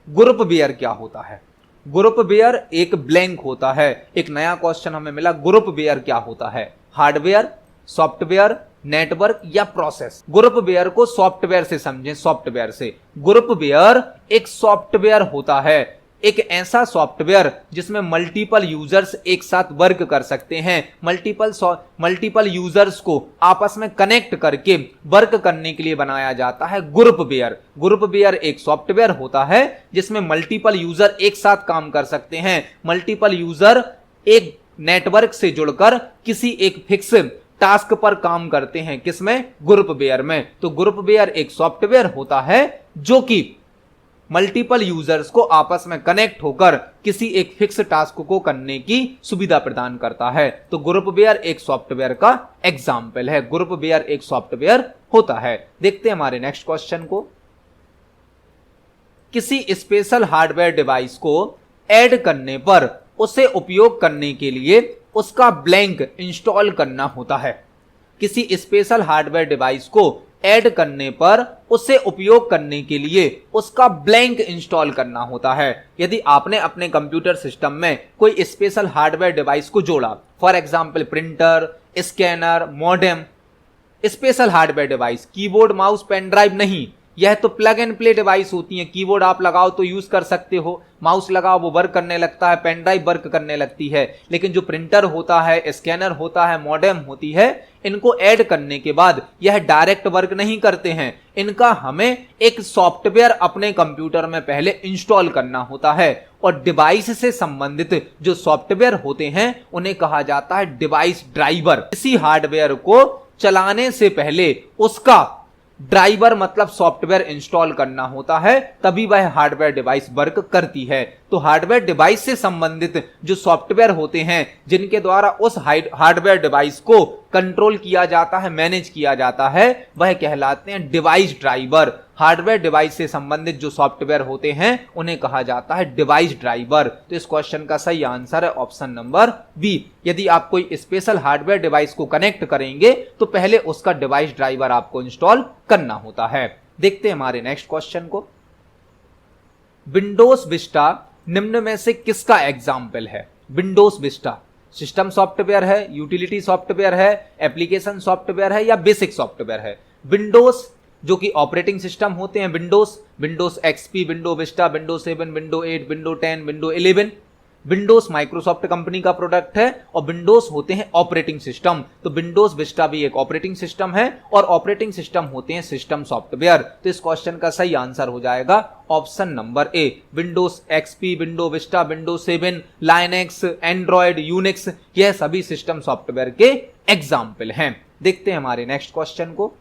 ग्रुपवेयर क्या होता है? ग्रुपवेयर एक ब्लैंक होता है। एक नया क्वेश्चन हमें मिला, ग्रुपवेयर क्या होता है? हार्डवेयर, सॉफ्टवेयर, नेटवर्क या प्रोसेस? ग्रुपवेयर को सॉफ्टवेयर से समझें, सॉफ्टवेयर से। ग्रुपवेयर एक सॉफ्टवेयर होता है, एक ऐसा सॉफ्टवेयर जिसमें मल्टीपल यूजर्स एक साथ वर्क कर सकते हैं। मल्टीपल यूजर्स को आपस में कनेक्ट करके वर्क करने के लिए बनाया जाता है ग्रुपवेयर। ग्रुपवेयर एक सॉफ्टवेयर होता है जिसमें मल्टीपल यूजर एक साथ काम कर सकते हैं। मल्टीपल यूजर एक नेटवर्क से जुड़कर किसी एक फिक्स टास्क पर काम करते हैं। किसमें? ग्रुपवेयर में। तो ग्रुपवेयर एक सॉफ्टवेयर होता है जो कि मल्टीपल यूजर्स को आपस में कनेक्ट होकर किसी एक फिक्स टास्क को करने की सुविधा प्रदान करता है। तो ग्रुपवेयर एक सॉफ्टवेयर का एग्जाम्पल है। ग्रुपवेयर एक सॉफ्टवेयर होता है। देखते हैं हमारे नेक्स्ट क्वेश्चन को। किसी स्पेशल हार्डवेयर डिवाइस को ऐड करने पर उसे उपयोग करने के लिए उसका ब्लैंक इंस्टॉल करना होता है। किसी स्पेशल हार्डवेयर डिवाइस को ऐड करने पर उसे उपयोग करने के लिए उसका ब्लैंक इंस्टॉल करना होता है। यदि आपने अपने कंप्यूटर सिस्टम में कोई स्पेशल हार्डवेयर डिवाइस को जोड़ा, for example printer, scanner, modem, special hardware device, keyboard, mouse, pen drive नहीं, यह तो प्लग एंड प्ले डिवाइस होती है। कीबोर्ड आप लगाओ तो यूज कर सकते हो, माउस लगाओ वो वर्क करने लगता है, पेन ड्राइव वर्क करने लगती है। लेकिन जो प्रिंटर होता है, स्कैनर होता है, मॉडेम होती है, इनको ऐड करने के बाद यह डायरेक्ट वर्क नहीं करते हैं। इनका हमें एक सॉफ्टवेयर अपने कंप्यूटर में पहले इंस्टॉल करना होता है और डिवाइस से संबंधित जो सॉफ्टवेयर होते हैं उन्हें कहा जाता है डिवाइस ड्राइवर। इसी हार्डवेयर को चलाने से पहले उसका ड्राइवर मतलब सॉफ्टवेयर इंस्टॉल करना होता है, तभी वह हार्डवेयर डिवाइस वर्क करती है। तो हार्डवेयर डिवाइस से संबंधित जो सॉफ्टवेयर होते हैं जिनके द्वारा उस हार्डवेयर डिवाइस को कंट्रोल किया जाता है, मैनेज किया जाता है, वह कहलाते हैं डिवाइस ड्राइवर। हार्डवेयर डिवाइस से संबंधित जो सॉफ्टवेयर होते हैं उन्हें कहा जाता है डिवाइस ड्राइवर। तो इस क्वेश्चन का सही आंसर है ऑप्शन नंबर बी। यदि आप कोई स्पेशल हार्डवेयर डिवाइस को कनेक्ट करेंगे तो पहले उसका डिवाइस ड्राइवर आपको इंस्टॉल करना होता है। देखते हैं हमारे नेक्स्ट क्वेश्चन को। विंडोज विस्टा निम्न में से किसका एग्जाम्पल है? विंडोज विस्टा सिस्टम सॉफ्टवेयर है, यूटिलिटी सॉफ्टवेयर है, एप्लीकेशन सॉफ्टवेयर है या बेसिक सॉफ्टवेयर है? विंडोज जो कि ऑपरेटिंग सिस्टम होते हैं, Windows XP, window Vista, window 7, window 8, window 10, window 11। Windows Microsoft company का प्रोडक्ट है और विंडोज होते हैं ऑपरेटिंग सिस्टम। तो विंडोज विस्टा भी एक ऑपरेटिंग सिस्टम है और ऑपरेटिंग सिस्टम होते हैं सिस्टम सॉफ्टवेयर। तो इस क्वेश्चन का सही आंसर हो जाएगा option number A. Windows XP, window Vista, window 7, Linux, Android, Unix, यह सभी सिस्टम सॉफ्टवेयर के एग्जाम्पल हैं। देखते हैं हमारे नेक्स्ट क्वेश्चन को।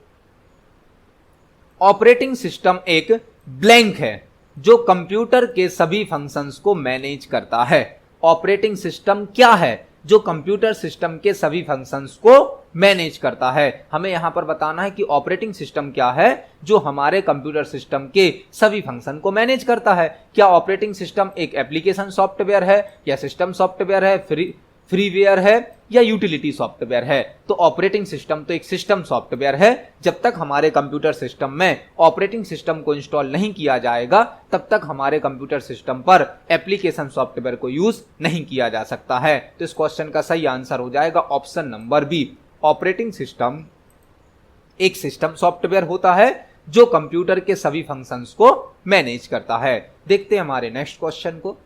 ऑपरेटिंग सिस्टम एक ब्लैंक है जो कंप्यूटर के सभी फंक्शंस को मैनेज करता है। ऑपरेटिंग सिस्टम क्या है जो कंप्यूटर सिस्टम के सभी फंक्शंस को मैनेज करता है? हमें यहां पर बताना है कि ऑपरेटिंग सिस्टम क्या है जो हमारे कंप्यूटर सिस्टम के सभी फंक्शन को मैनेज करता है। क्या ऑपरेटिंग सिस्टम एक एप्लीकेशन सॉफ्टवेयर है या सिस्टम सॉफ्टवेयर है, फ्रीवेयर है या यूटिलिटी सॉफ्टवेयर है? तो ऑपरेटिंग सिस्टम तो एक सिस्टम सॉफ्टवेयर है। जब तक हमारे कंप्यूटर सिस्टम में ऑपरेटिंग सिस्टम को इंस्टॉल नहीं किया जाएगा तब तक हमारे कंप्यूटर सिस्टम पर एप्लीकेशन सॉफ्टवेयर को यूज नहीं किया जा सकता है। तो इस क्वेश्चन का सही आंसर हो जाएगा option number B. Operating system एक सिस्टम सॉफ्टवेयर होता है जो कंप्यूटर के सभी फंक्शंस को मैनेज करता है। देखते हैं हमारे नेक्स्ट क्वेश्चन को।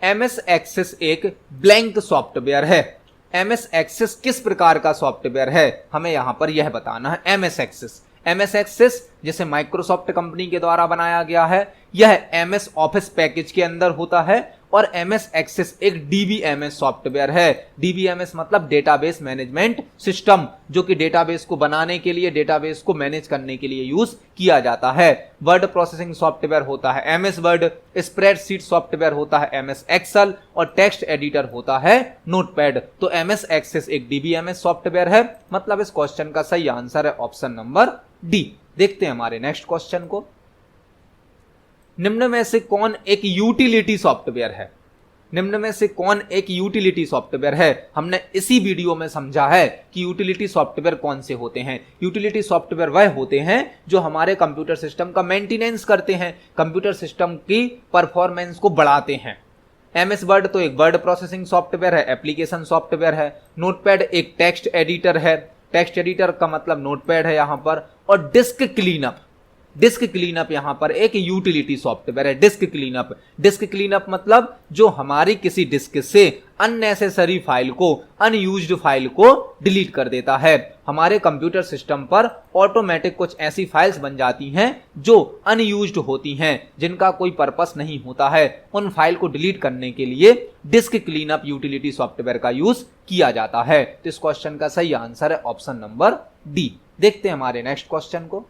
MS एक्सेस एक ब्लैंक सॉफ्टवेयर है। MS एक्सेस किस प्रकार का सॉफ्टवेयर है? हमें यहां पर यह बताना है। MS एक्सेस जिसे माइक्रोसॉफ्ट कंपनी के द्वारा बनाया गया है, यह MS ऑफिस पैकेज के अंदर होता है और MS एक्सेस एक DBMS सॉफ्टवेयर है। DBMS मतलब डेटाबेस मैनेजमेंट सिस्टम, जो कि डेटाबेस को बनाने के लिए, डेटाबेस को मैनेज करने के लिए यूज किया जाता है। वर्ड प्रोसेसिंग सॉफ्टवेयर होता है MS वर्ड, स्प्रेडशीट सॉफ्टवेयर होता है MS एक्सेल और टेक्स्ट एडिटर होता है नोटपैड। तो MS एक्सेस एक DBMS सॉफ्टवेयर है, मतलब इस क्वेश्चन का सही आंसर है ऑप्शन नंबर डी। देखते हैं हमारे नेक्स्ट क्वेश्चन को। निम्न में से कौन एक यूटिलिटी सॉफ्टवेयर है? निम्न में से कौन एक यूटिलिटी सॉफ्टवेयर है? हमने इसी वीडियो में समझा है कि यूटिलिटी सॉफ्टवेयर कौन से होते हैं। यूटिलिटी सॉफ्टवेयर वह होते हैं जो हमारे कंप्यूटर सिस्टम का मेंटेनेंस करते हैं, कंप्यूटर सिस्टम की परफॉर्मेंस को बढ़ाते हैं। एमएस वर्ड तो एक वर्ड प्रोसेसिंग सॉफ्टवेयर है, एप्लीकेशन सॉफ्टवेयर है। नोटपैड एक टेक्स्ट एडिटर है, टेक्स्ट एडिटर का मतलब नोटपैड है यहां पर। और डिस्क क्लीनअप यहां पर एक यूटिलिटी सॉफ्टवेयर है। डिस्क क्लीनअप मतलब जो हमारी किसी डिस्क से अननेसेसरी फाइल को, अनयूज्ड फाइल को डिलीट कर देता है। हमारे कंप्यूटर सिस्टम पर ऑटोमेटिक कुछ ऐसी फाइल्स बन जाती हैं जो अनयूज्ड होती हैं, जिनका कोई पर्पस नहीं होता है। उन फाइल को डिलीट करने के लिए डिस्क क्लीनअप यूटिलिटी सॉफ्टवेयर का यूज किया जाता है। तो इस क्वेश्चन का सही आंसर है ऑप्शन नंबर डी। देखते हैं हमारे नेक्स्ट क्वेश्चन को।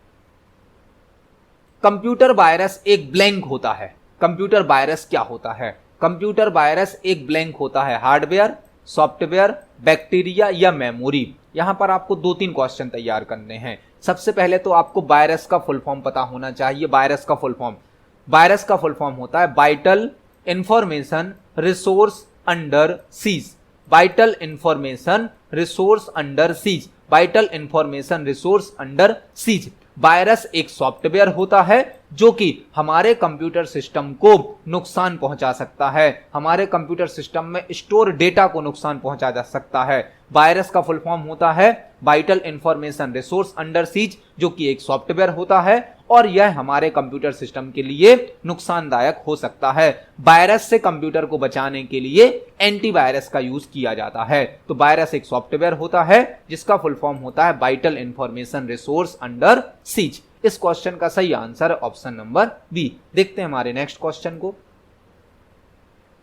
कंप्यूटर वायरस एक ब्लैंक होता है। कंप्यूटर वायरस क्या होता है? कंप्यूटर वायरस एक ब्लैंक होता है। हार्डवेयर, सॉफ्टवेयर, बैक्टीरिया या मेमोरी? यहां पर आपको 2-3 क्वेश्चन तैयार करने हैं। सबसे पहले तो आपको वायरस का फुल फॉर्म पता होना चाहिए। वायरस का फुल फॉर्म होता है vital information resource under seize. Vital information resource under seize. Vital information resource under seize. Virus एक सॉफ्टवेयर होता है जो कि हमारे कंप्यूटर सिस्टम को नुकसान पहुंचा सकता है, हमारे कंप्यूटर सिस्टम में स्टोर डेटा को नुकसान पहुंचा जा सकता है। वायरस का फुल फॉर्म होता है vital information resource under seize, जो कि एक सॉफ्टवेयर होता है और यह हमारे कंप्यूटर सिस्टम के लिए नुकसानदायक हो सकता है। वायरस से कंप्यूटर को बचाने के लिए एंटीवायरस का यूज किया जाता है। तो वायरस एक सॉफ्टवेयर होता है जिसका फुल फॉर्म होता है vital information resource under seize. इस क्वेश्चन का सही आंसर है ऑप्शन नंबर बी। देखते हैं हमारे नेक्स्ट क्वेश्चन को।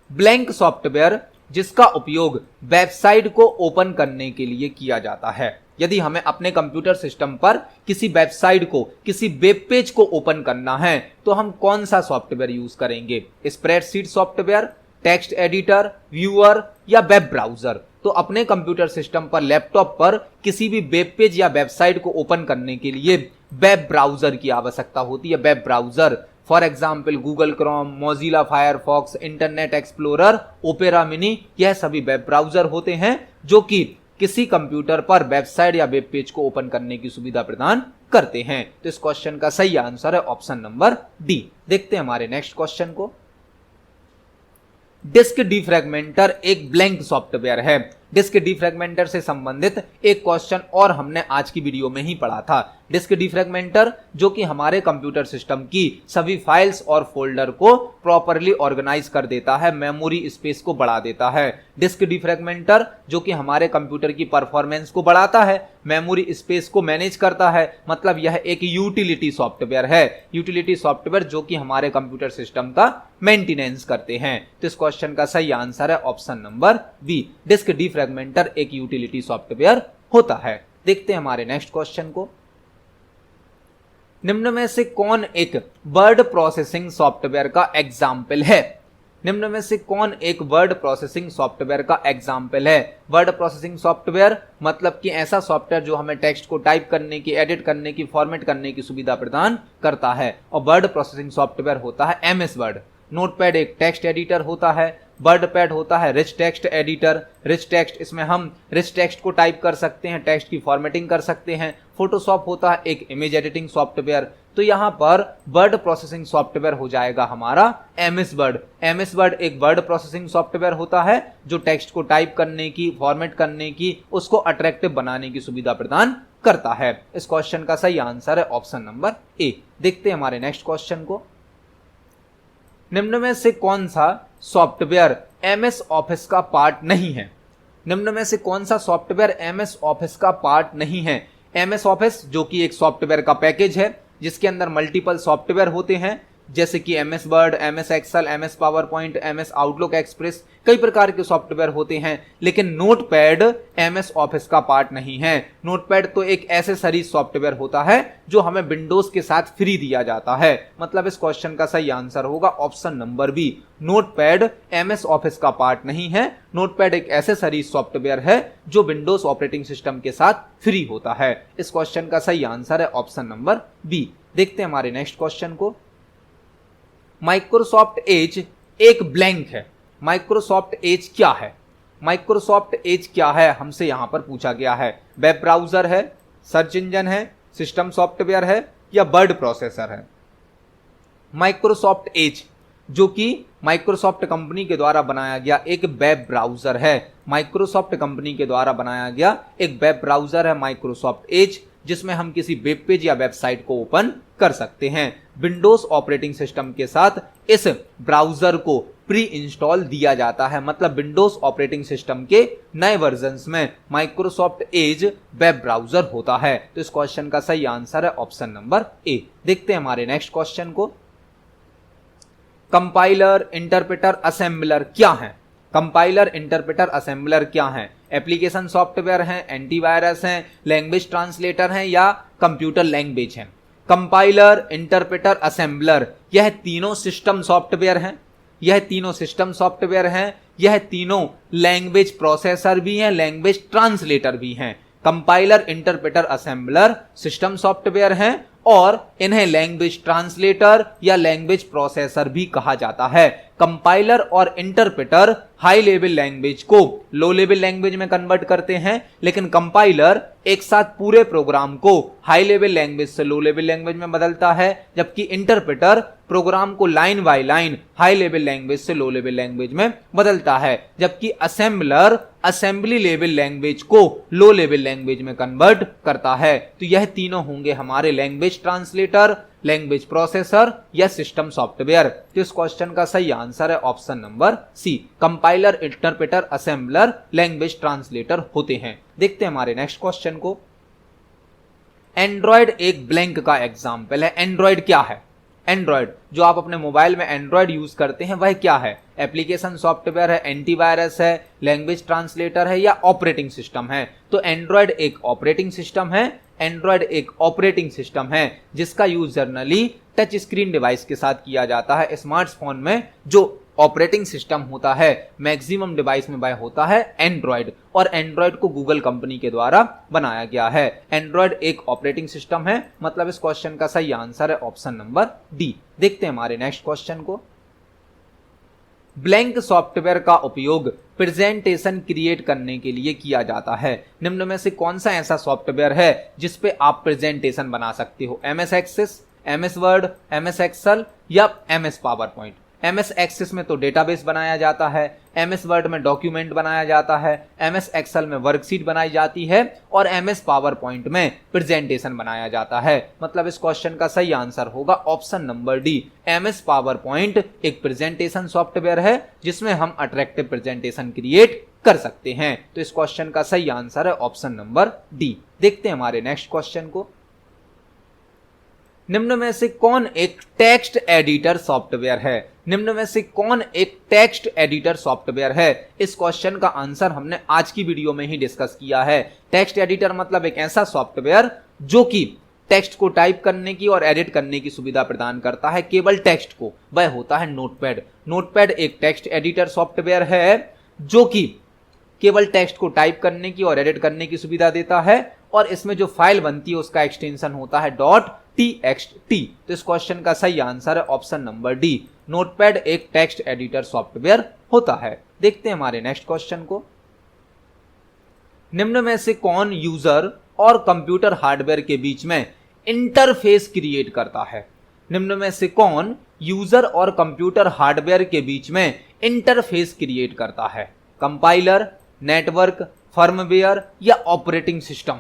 ब्लैंक सॉफ्टवेयर जिसका उपयोग वेबसाइट को ओपन करने के लिए किया जाता है। यदि हमें अपने कंप्यूटर सिस्टम पर किसी वेबसाइट को, किसी वेब पेज को ओपन करना है तो हम कौन सा सॉफ्टवेयर यूज करेंगे? Spreadsheet software, text editor, viewer या वेब ब्राउजर? तो अपने कंप्यूटर सिस्टम पर, लैपटॉप पर किसी भी वेब पेज या वेबसाइट को ओपन करने के लिए वेब ब्राउजर की आवश्यकता होती है। Web browser for example Google Chrome, Mozilla Firefox, internet explorer, opera mini, यह सभी वेब ब्राउजर होते हैं जो कि किसी कंप्यूटर पर वेबसाइट या वेब पेज को ओपन करने की सुविधा प्रदान करते हैं। तो इस क्वेश्चन का सही आंसर है ऑप्शन नंबर डी। देखते हैं हमारे नेक्स्ट क्वेश्चन को। डिस्क डिफ्रैगमेंटर एक ब्लैंक सॉफ्टवेयर है। डिस्क डिफ्रैगमेंटर से संबंधित एक क्वेश्चन और हमने आज की वीडियो में ही पढ़ा था। डिस्क डिफ्रैगमेंटर जो कि हमारे कंप्यूटर सिस्टम की सभी फाइल्स और फोल्डर को प्रॉपरली ऑर्गेनाइज कर देता है, मेमोरी स्पेस को बढ़ा देता है। डिस्क डिफ्रैगमेंटर जो कि हमारे कंप्यूटर की परफॉर्मेंस को बढ़ाता है, मेमोरी स्पेस को मैनेज करता है, मतलब यह एक यूटिलिटी सॉफ्टवेयर है। यूटिलिटी सॉफ्टवेयर जो कि हमारे कंप्यूटर सिस्टम का मेंटेनेंस करते हैं। तो इस क्वेश्चन का सही आंसर है option number B. Disk defragmenter एक यूटिलिटी सॉफ्टवेयर होता है। देखते हैं हमारे नेक्स्ट क्वेश्चन को। निम्न में से कौन एक वर्ड प्रोसेसिंग सॉफ्टवेयर का एग्जाम्पल है? निम्न में से कौन एक वर्ड प्रोसेसिंग सॉफ्टवेयर का एग्जाम्पल है? वर्ड प्रोसेसिंग सॉफ्टवेयर मतलब कि ऐसा सॉफ्टवेयर जो हमें टेक्स्ट को टाइप करने की, एडिट करने की, फॉर्मेट करने की सुविधा प्रदान करता है। और वर्ड प्रोसेसिंग सॉफ्टवेयर होता है एमएस वर्ड। नोटपैड एक टेक्स्ट एडिटर होता है। वर्डपैड होता है rich text editor. Rich text, इसमें हम रिच टेक्स्ट को टाइप कर सकते हैं, टेक्स्ट की फॉर्मेटिंग कर सकते हैं। फोटोशॉप होता है एक इमेज एडिटिंग सॉफ्टवेयर। तो यहां पर वर्ड प्रोसेसिंग सॉफ्टवेयर हो जाएगा हमारा एमएस वर्ड। एमएस वर्ड एक वर्ड प्रोसेसिंग सॉफ्टवेयर होता है जो टेक्स्ट को टाइप करने की, फॉर्मेट करने की, उसको अट्रैक्टिव बनाने की सुविधा प्रदान करता है। इस क्वेश्चन का सही आंसर है ऑप्शन नंबर ए। देखते हैं हमारे नेक्स्ट क्वेश्चन को। निम्न में से कौन सा सॉफ्टवेयर एमएस ऑफिस का पार्ट नहीं है? निम्न में से कौन सा सॉफ्टवेयर एमएस ऑफिस का पार्ट नहीं है? एमएस ऑफिस जो कि एक सॉफ्टवेयर का पैकेज है जिसके अंदर मल्टीपल सॉफ्टवेयर होते हैं, जैसे कि MS Word, MS Excel, MS PowerPoint, MS Outlook Express, कई प्रकार के सॉफ्टवेयर होते हैं। लेकिन नोटपैड एमएस ऑफिस का पार्ट नहीं है। नोटपैड तो एक एसेसरी सॉफ्टवेयर होता है जो हमें विंडोज के साथ फ्री दिया जाता है। मतलब इस क्वेश्चन का सही आंसर होगा option number B. Notepad MS Office का पार्ट नहीं है। नोटपैड एक एसेसरी सॉफ्टवेयर है जो विंडोज ऑपरेटिंग सिस्टम के साथ फ्री होता है। इस क्वेश्चन का सही आंसर है ऑप्शन नंबर बी। देखते हैं हमारे नेक्स्ट क्वेश्चन को। माइक्रोसॉफ्ट एज एक ब्लैंक है। माइक्रोसॉफ्ट एज क्या है? माइक्रोसॉफ्ट एज क्या है हमसे यहां पर पूछा गया है। वेब ब्राउजर है, सर्च इंजन है, सिस्टम सॉफ्टवेयर है या वर्ड प्रोसेसर है? माइक्रोसॉफ्ट एज जो कि माइक्रोसॉफ्ट कंपनी के द्वारा बनाया गया एक वेब ब्राउजर है। माइक्रोसॉफ्ट कंपनी के द्वारा बनाया गया एक वेब ब्राउजर है माइक्रोसॉफ्ट एज, जिसमें हम किसी वेब पेज या वेबसाइट को ओपन कर सकते हैं। विंडोज ऑपरेटिंग सिस्टम के साथ इस ब्राउजर को प्री इंस्टॉल दिया जाता है, मतलब विंडोज ऑपरेटिंग सिस्टम के नए वर्जन्स में माइक्रोसॉफ्ट एज वेब ब्राउजर होता है। तो इस क्वेश्चन का सही आंसर है ऑप्शन नंबर ए। देखते हैं हमारे नेक्स्ट क्वेश्चन को। कंपाइलर, इंटरप्रेटर, असेंबलर क्या है? कंपाइलर, इंटरप्रेटर, असेंबलर क्या है? एप्लीकेशन सॉफ्टवेयर हैं, एंटीवायरस हैं, लैंग्वेज ट्रांसलेटर हैं या कंप्यूटर लैंग्वेज हैं? कंपाइलर, इंटरप्रेटर, असेंबलर यह तीनों सिस्टम सॉफ्टवेयर हैं, यह तीनों सिस्टम सॉफ्टवेयर हैं, यह तीनों लैंग्वेज प्रोसेसर भी हैं, लैंग्वेज ट्रांसलेटर भी हैं। Compiler, interpreter, assembler system software हैं और इन्हें लैंग्वेज ट्रांसलेटर या लैंग्वेज प्रोसेसर भी कहा जाता है। कंपाइलर और इंटरप्रेटर हाई लेवल लैंग्वेज को लो लेवल लैंग्वेज में कन्वर्ट करते हैं, लेकिन कंपाइलर एक साथ पूरे प्रोग्राम को हाई लेवल लैंग्वेज से लो लेवल लैंग्वेज में बदलता है, जबकि इंटरप्रेटर प्रोग्राम को line by line high level language से लो लेवल लैंग्वेज में बदलता है, जबकि असेंबलर असेंबली लेवल लैंग्वेज को लो लेवल लैंग्वेज में कन्वर्ट करता है। तो यह तीनों होंगे हमारे लैंग्वेज ट्रांसलेटर, लैंग्वेज प्रोसेसर या सिस्टम सॉफ्टवेयर। तो इस क्वेश्चन का सही आंसर है option number C. Compiler, interpreter, assembler language translator होते हैं। देखते हैं हमारे नेक्स्ट क्वेश्चन को। एंड्रॉयड एक ब्लैंक का एग्जाम्पल है। एंड्रॉयड क्या है? एंड्रॉयड जो आप अपने मोबाइल में एंड्रॉयड यूज करते हैं वह क्या है? एप्लीकेशन सॉफ्टवेयर है, एंटीवायरस है, लैंग्वेज ट्रांसलेटर है या ऑपरेटिंग सिस्टम है? तो एंड्रॉयड एक ऑपरेटिंग सिस्टम है। एंड्रॉयड एक ऑपरेटिंग सिस्टम है जिसका use generally touch screen device के साथ किया जाता है। स्मार्टफोन में जो ऑपरेटिंग सिस्टम होता है मैक्सिमम डिवाइस में वह होता है एंड्रॉयड, और एंड्रॉयड को गूगल कंपनी के द्वारा बनाया गया है। एंड्रॉयड एक ऑपरेटिंग सिस्टम है, मतलब इस क्वेश्चन का सही आंसर है ऑप्शन नंबर डी। देखते हैं हमारे नेक्स्ट क्वेश्चन को। ब्लैंक सॉफ्टवेयर का उपयोग प्रेजेंटेशन क्रिएट करने के लिए किया जाता है। निम्न में से कौन सा ऐसा सॉफ्टवेयर है जिसपे आप प्रेजेंटेशन बना सकते हो? MS Access, MS Word, MS Excel या MS PowerPoint? MS Access में तो डेटाबेस बनाया जाता है, MS वर्ड में डॉक्यूमेंट बनाया जाता है, MS एक्सेल में वर्कशीट बनाई जाती है और MS पावर पॉइंट में प्रेजेंटेशन बनाया जाता है। मतलब इस क्वेश्चन का सही आंसर होगा option number D. MS power point एक प्रेजेंटेशन सॉफ्टवेयर है जिसमें हम अट्रैक्टिव प्रेजेंटेशन क्रिएट कर सकते हैं। तो इस क्वेश्चन का सही आंसर है ऑप्शन नंबर डी। देखते हैं हमारे नेक्स्ट क्वेश्चन को। निम्न में से कौन एक टेक्स्ट एडिटर सॉफ्टवेयर है? निम्न में से कौन एक टेक्स्ट एडिटर सॉफ्टवेयर है? इस क्वेश्चन का आंसर हमने आज की वीडियो में ही डिस्कस किया है। टेक्स्ट एडिटर मतलब एक ऐसा सॉफ्टवेयर जो कि टेक्स्ट को टाइप करने की और एडिट करने की सुविधा प्रदान करता है केवल टेक्स्ट को, वह होता है नोटपैड। नोटपैड एक टेक्स्ट एडिटर सॉफ्टवेयर है जो कि केवल टेक्स्ट को टाइप करने की और एडिट करने की सुविधा देता है, और इसमें जो फाइल बनती है उसका एक्सटेंशन होता है .txt। तो इस क्वेश्चन का सही आंसर है ऑप्शन नंबर डी। नोटपैड एक टेक्स्ट एडिटर सॉफ्टवेयर होता है। देखते हैं हमारे नेक्स्ट क्वेश्चन को। निम्न में से कौन यूजर और कंप्यूटर हार्डवेयर के बीच में इंटरफेस क्रिएट करता है? निम्न में से कौन यूजर और कंप्यूटर हार्डवेयर के बीच में इंटरफेस क्रिएट करता है? कंपाइलर, नेटवर्क, फर्मवेयर या ऑपरेटिंग सिस्टम?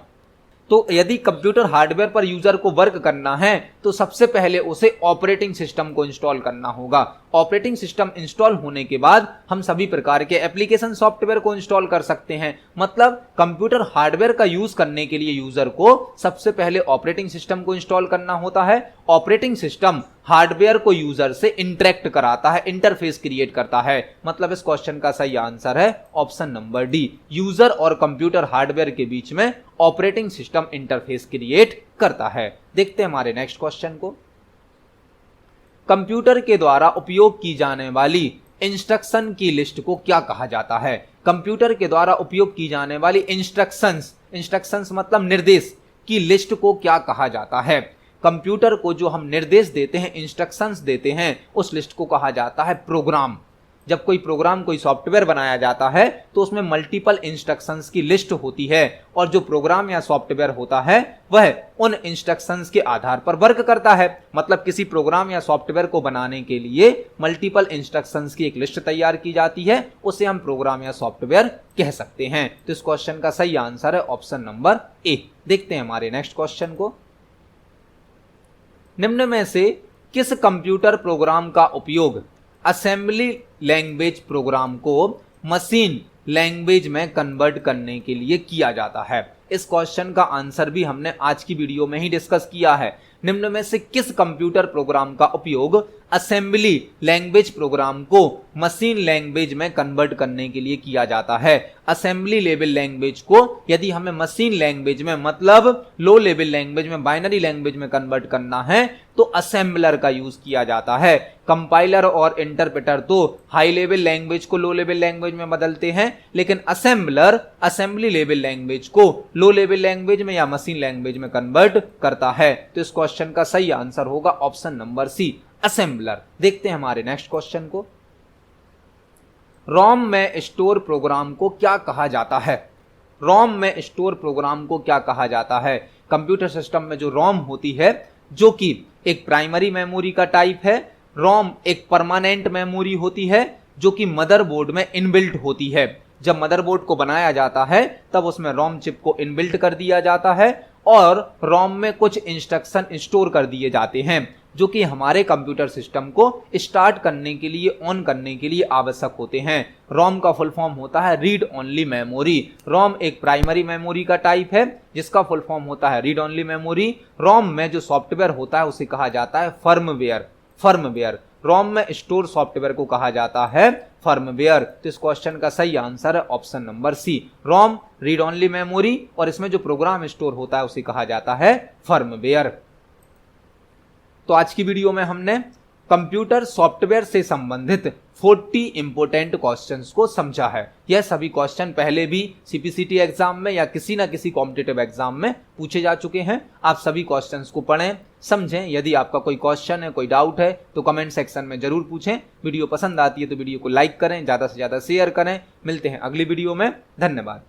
तो यदि कंप्यूटर हार्डवेयर पर यूजर को वर्क करना है तो सबसे पहले उसे ऑपरेटिंग सिस्टम को इंस्टॉल करना होगा। ऑपरेटिंग सिस्टम इंस्टॉल होने के बाद हम सभी प्रकार के एप्लीकेशन सॉफ्टवेयर को इंस्टॉल कर सकते हैं। मतलब कंप्यूटर हार्डवेयर का यूज करने के लिए यूजर को सबसे पहले ऑपरेटिंग सिस्टम को इंस्टॉल करना होता है। ऑपरेटिंग सिस्टम हार्डवेयर को यूजर से इंटरेक्ट कराता है, इंटरफेस क्रिएट करता है। मतलब इस क्वेश्चन का सही आंसर है ऑप्शन नंबर डी। यूजर और कंप्यूटर हार्डवेयर के बीच में ऑपरेटिंग सिस्टम इंटरफेस क्रिएट करता है। देखते हैं हमारे नेक्स्ट क्वेश्चन को। कंप्यूटर के द्वारा उपयोग की जाने वाली इंस्ट्रक्शन की लिस्ट को क्या कहा जाता है? कंप्यूटर के द्वारा उपयोग की जाने वाली इंस्ट्रक्शंस मतलब निर्देश की लिस्ट को क्या कहा जाता है? कंप्यूटर को जो हम निर्देश देते हैं, इंस्ट्रक्शंस देते हैं, उस लिस्ट को कहा जाता है प्रोग्राम। जब कोई प्रोग्राम कोई सॉफ्टवेयर बनाया जाता है तो उसमें मल्टीपल इंस्ट्रक्शंस की लिस्ट होती है और जो प्रोग्राम या सॉफ्टवेयर होता है वह उन इंस्ट्रक्शंस के आधार पर वर्क करता है। मतलब किसी प्रोग्राम या सॉफ्टवेयर को बनाने के लिए मल्टीपल इंस्ट्रक्शंस की एक लिस्ट तैयार की जाती है, उसे हम प्रोग्राम या सॉफ्टवेयर कह सकते हैं। तो इस क्वेश्चन का सही आंसर है ऑप्शन नंबर ए। देखते हैं हमारे नेक्स्ट क्वेश्चन को। निम्न में से किस कंप्यूटर प्रोग्राम का उपयोग असेंबली लैंग्वेज प्रोग्राम को मशीन लैंग्वेज में कन्वर्ट करने के लिए किया जाता है? इस क्वेश्चन का आंसर भी हमने आज की वीडियो में ही डिस्कस किया है। निम्न में से किस कंप्यूटर प्रोग्राम का उपयोग असेंबली लैंग्वेज प्रोग्राम को मशीन लैंग्वेज में कन्वर्ट करने के लिए किया जाता है? असेंबली लेवल लैंग्वेज को यदि हमें मशीन लैंग्वेज में मतलब लो लेवल लैंग्वेज में, बाइनरी लैंग्वेज में कन्वर्ट करना है तो असेंबलर का यूज किया जाता है। कंपाइलर और इंटरप्रेटर तो हाई लेवल लैंग्वेज को लो लेवल लैंग्वेज में बदलते हैं, लेकिन असेंबलर असेंबली लेवल लैंग्वेज को लो लेवल लैंग्वेज में या मशीन लैंग्वेज में कन्वर्ट करता है। तो इस क्वेश्चन का सही आंसर होगा ऑप्शन नंबर सी, असेंबलर। देखते हैं हमारे नेक्स्ट क्वेश्चन को। रोम में स्टोर प्रोग्राम को क्या कहा जाता है? रोम में स्टोर प्रोग्राम को क्या कहा जाता है? कंप्यूटर सिस्टम में जो रोम होती है जो कि एक प्राइमरी मेमोरी का टाइप है, रोम एक परमानेंट मेमोरी होती है जो कि मदरबोर्ड में इनबिल्ट होती है। जब मदरबोर्ड को बनाया जाता है तब उसमें रोम चिप को इनबिल्ट कर दिया जाता है और रोम में कुछ इंस्ट्रक्शन स्टोर कर दिए जाते हैं जो कि हमारे कंप्यूटर सिस्टम को स्टार्ट करने के लिए, ऑन करने के लिए आवश्यक होते हैं। रोम का फुल फॉर्म होता है रीड ओनली मेमोरी। रोम एक प्राइमरी मेमोरी का टाइप है जिसका फुल फॉर्म होता है रीड ओनली मेमोरी। रोम में जो सॉफ्टवेयर होता है उसे कहा जाता है फर्मवेयर। फर्मवेयर रोम में स्टोर सॉफ्टवेयर को कहा जाता है फर्मवेयर। तो इस क्वेश्चन का सही आंसर है ऑप्शन नंबर सी, रोम रीड ओनली मेमोरी और इसमें जो प्रोग्राम स्टोर होता है उसे कहा जाता है फर्मवेयर। तो आज की वीडियो में हमने कंप्यूटर सॉफ्टवेयर से संबंधित 40 इंपोर्टेंट क्वेश्चंस को समझा है। यह सभी क्वेश्चन पहले भी सीपीसीटी एग्जाम में या किसी ना किसी कॉम्पिटिटिव एग्जाम में पूछे जा चुके हैं। आप सभी क्वेश्चंस को पढ़ें, समझें। यदि आपका कोई क्वेश्चन है, कोई डाउट है तो कमेंट सेक्शन में जरूर पूछें। वीडियो पसंद आती है तो वीडियो को लाइक करें, ज्यादा से ज्यादा शेयर करें। मिलते हैं अगली वीडियो में। धन्यवाद।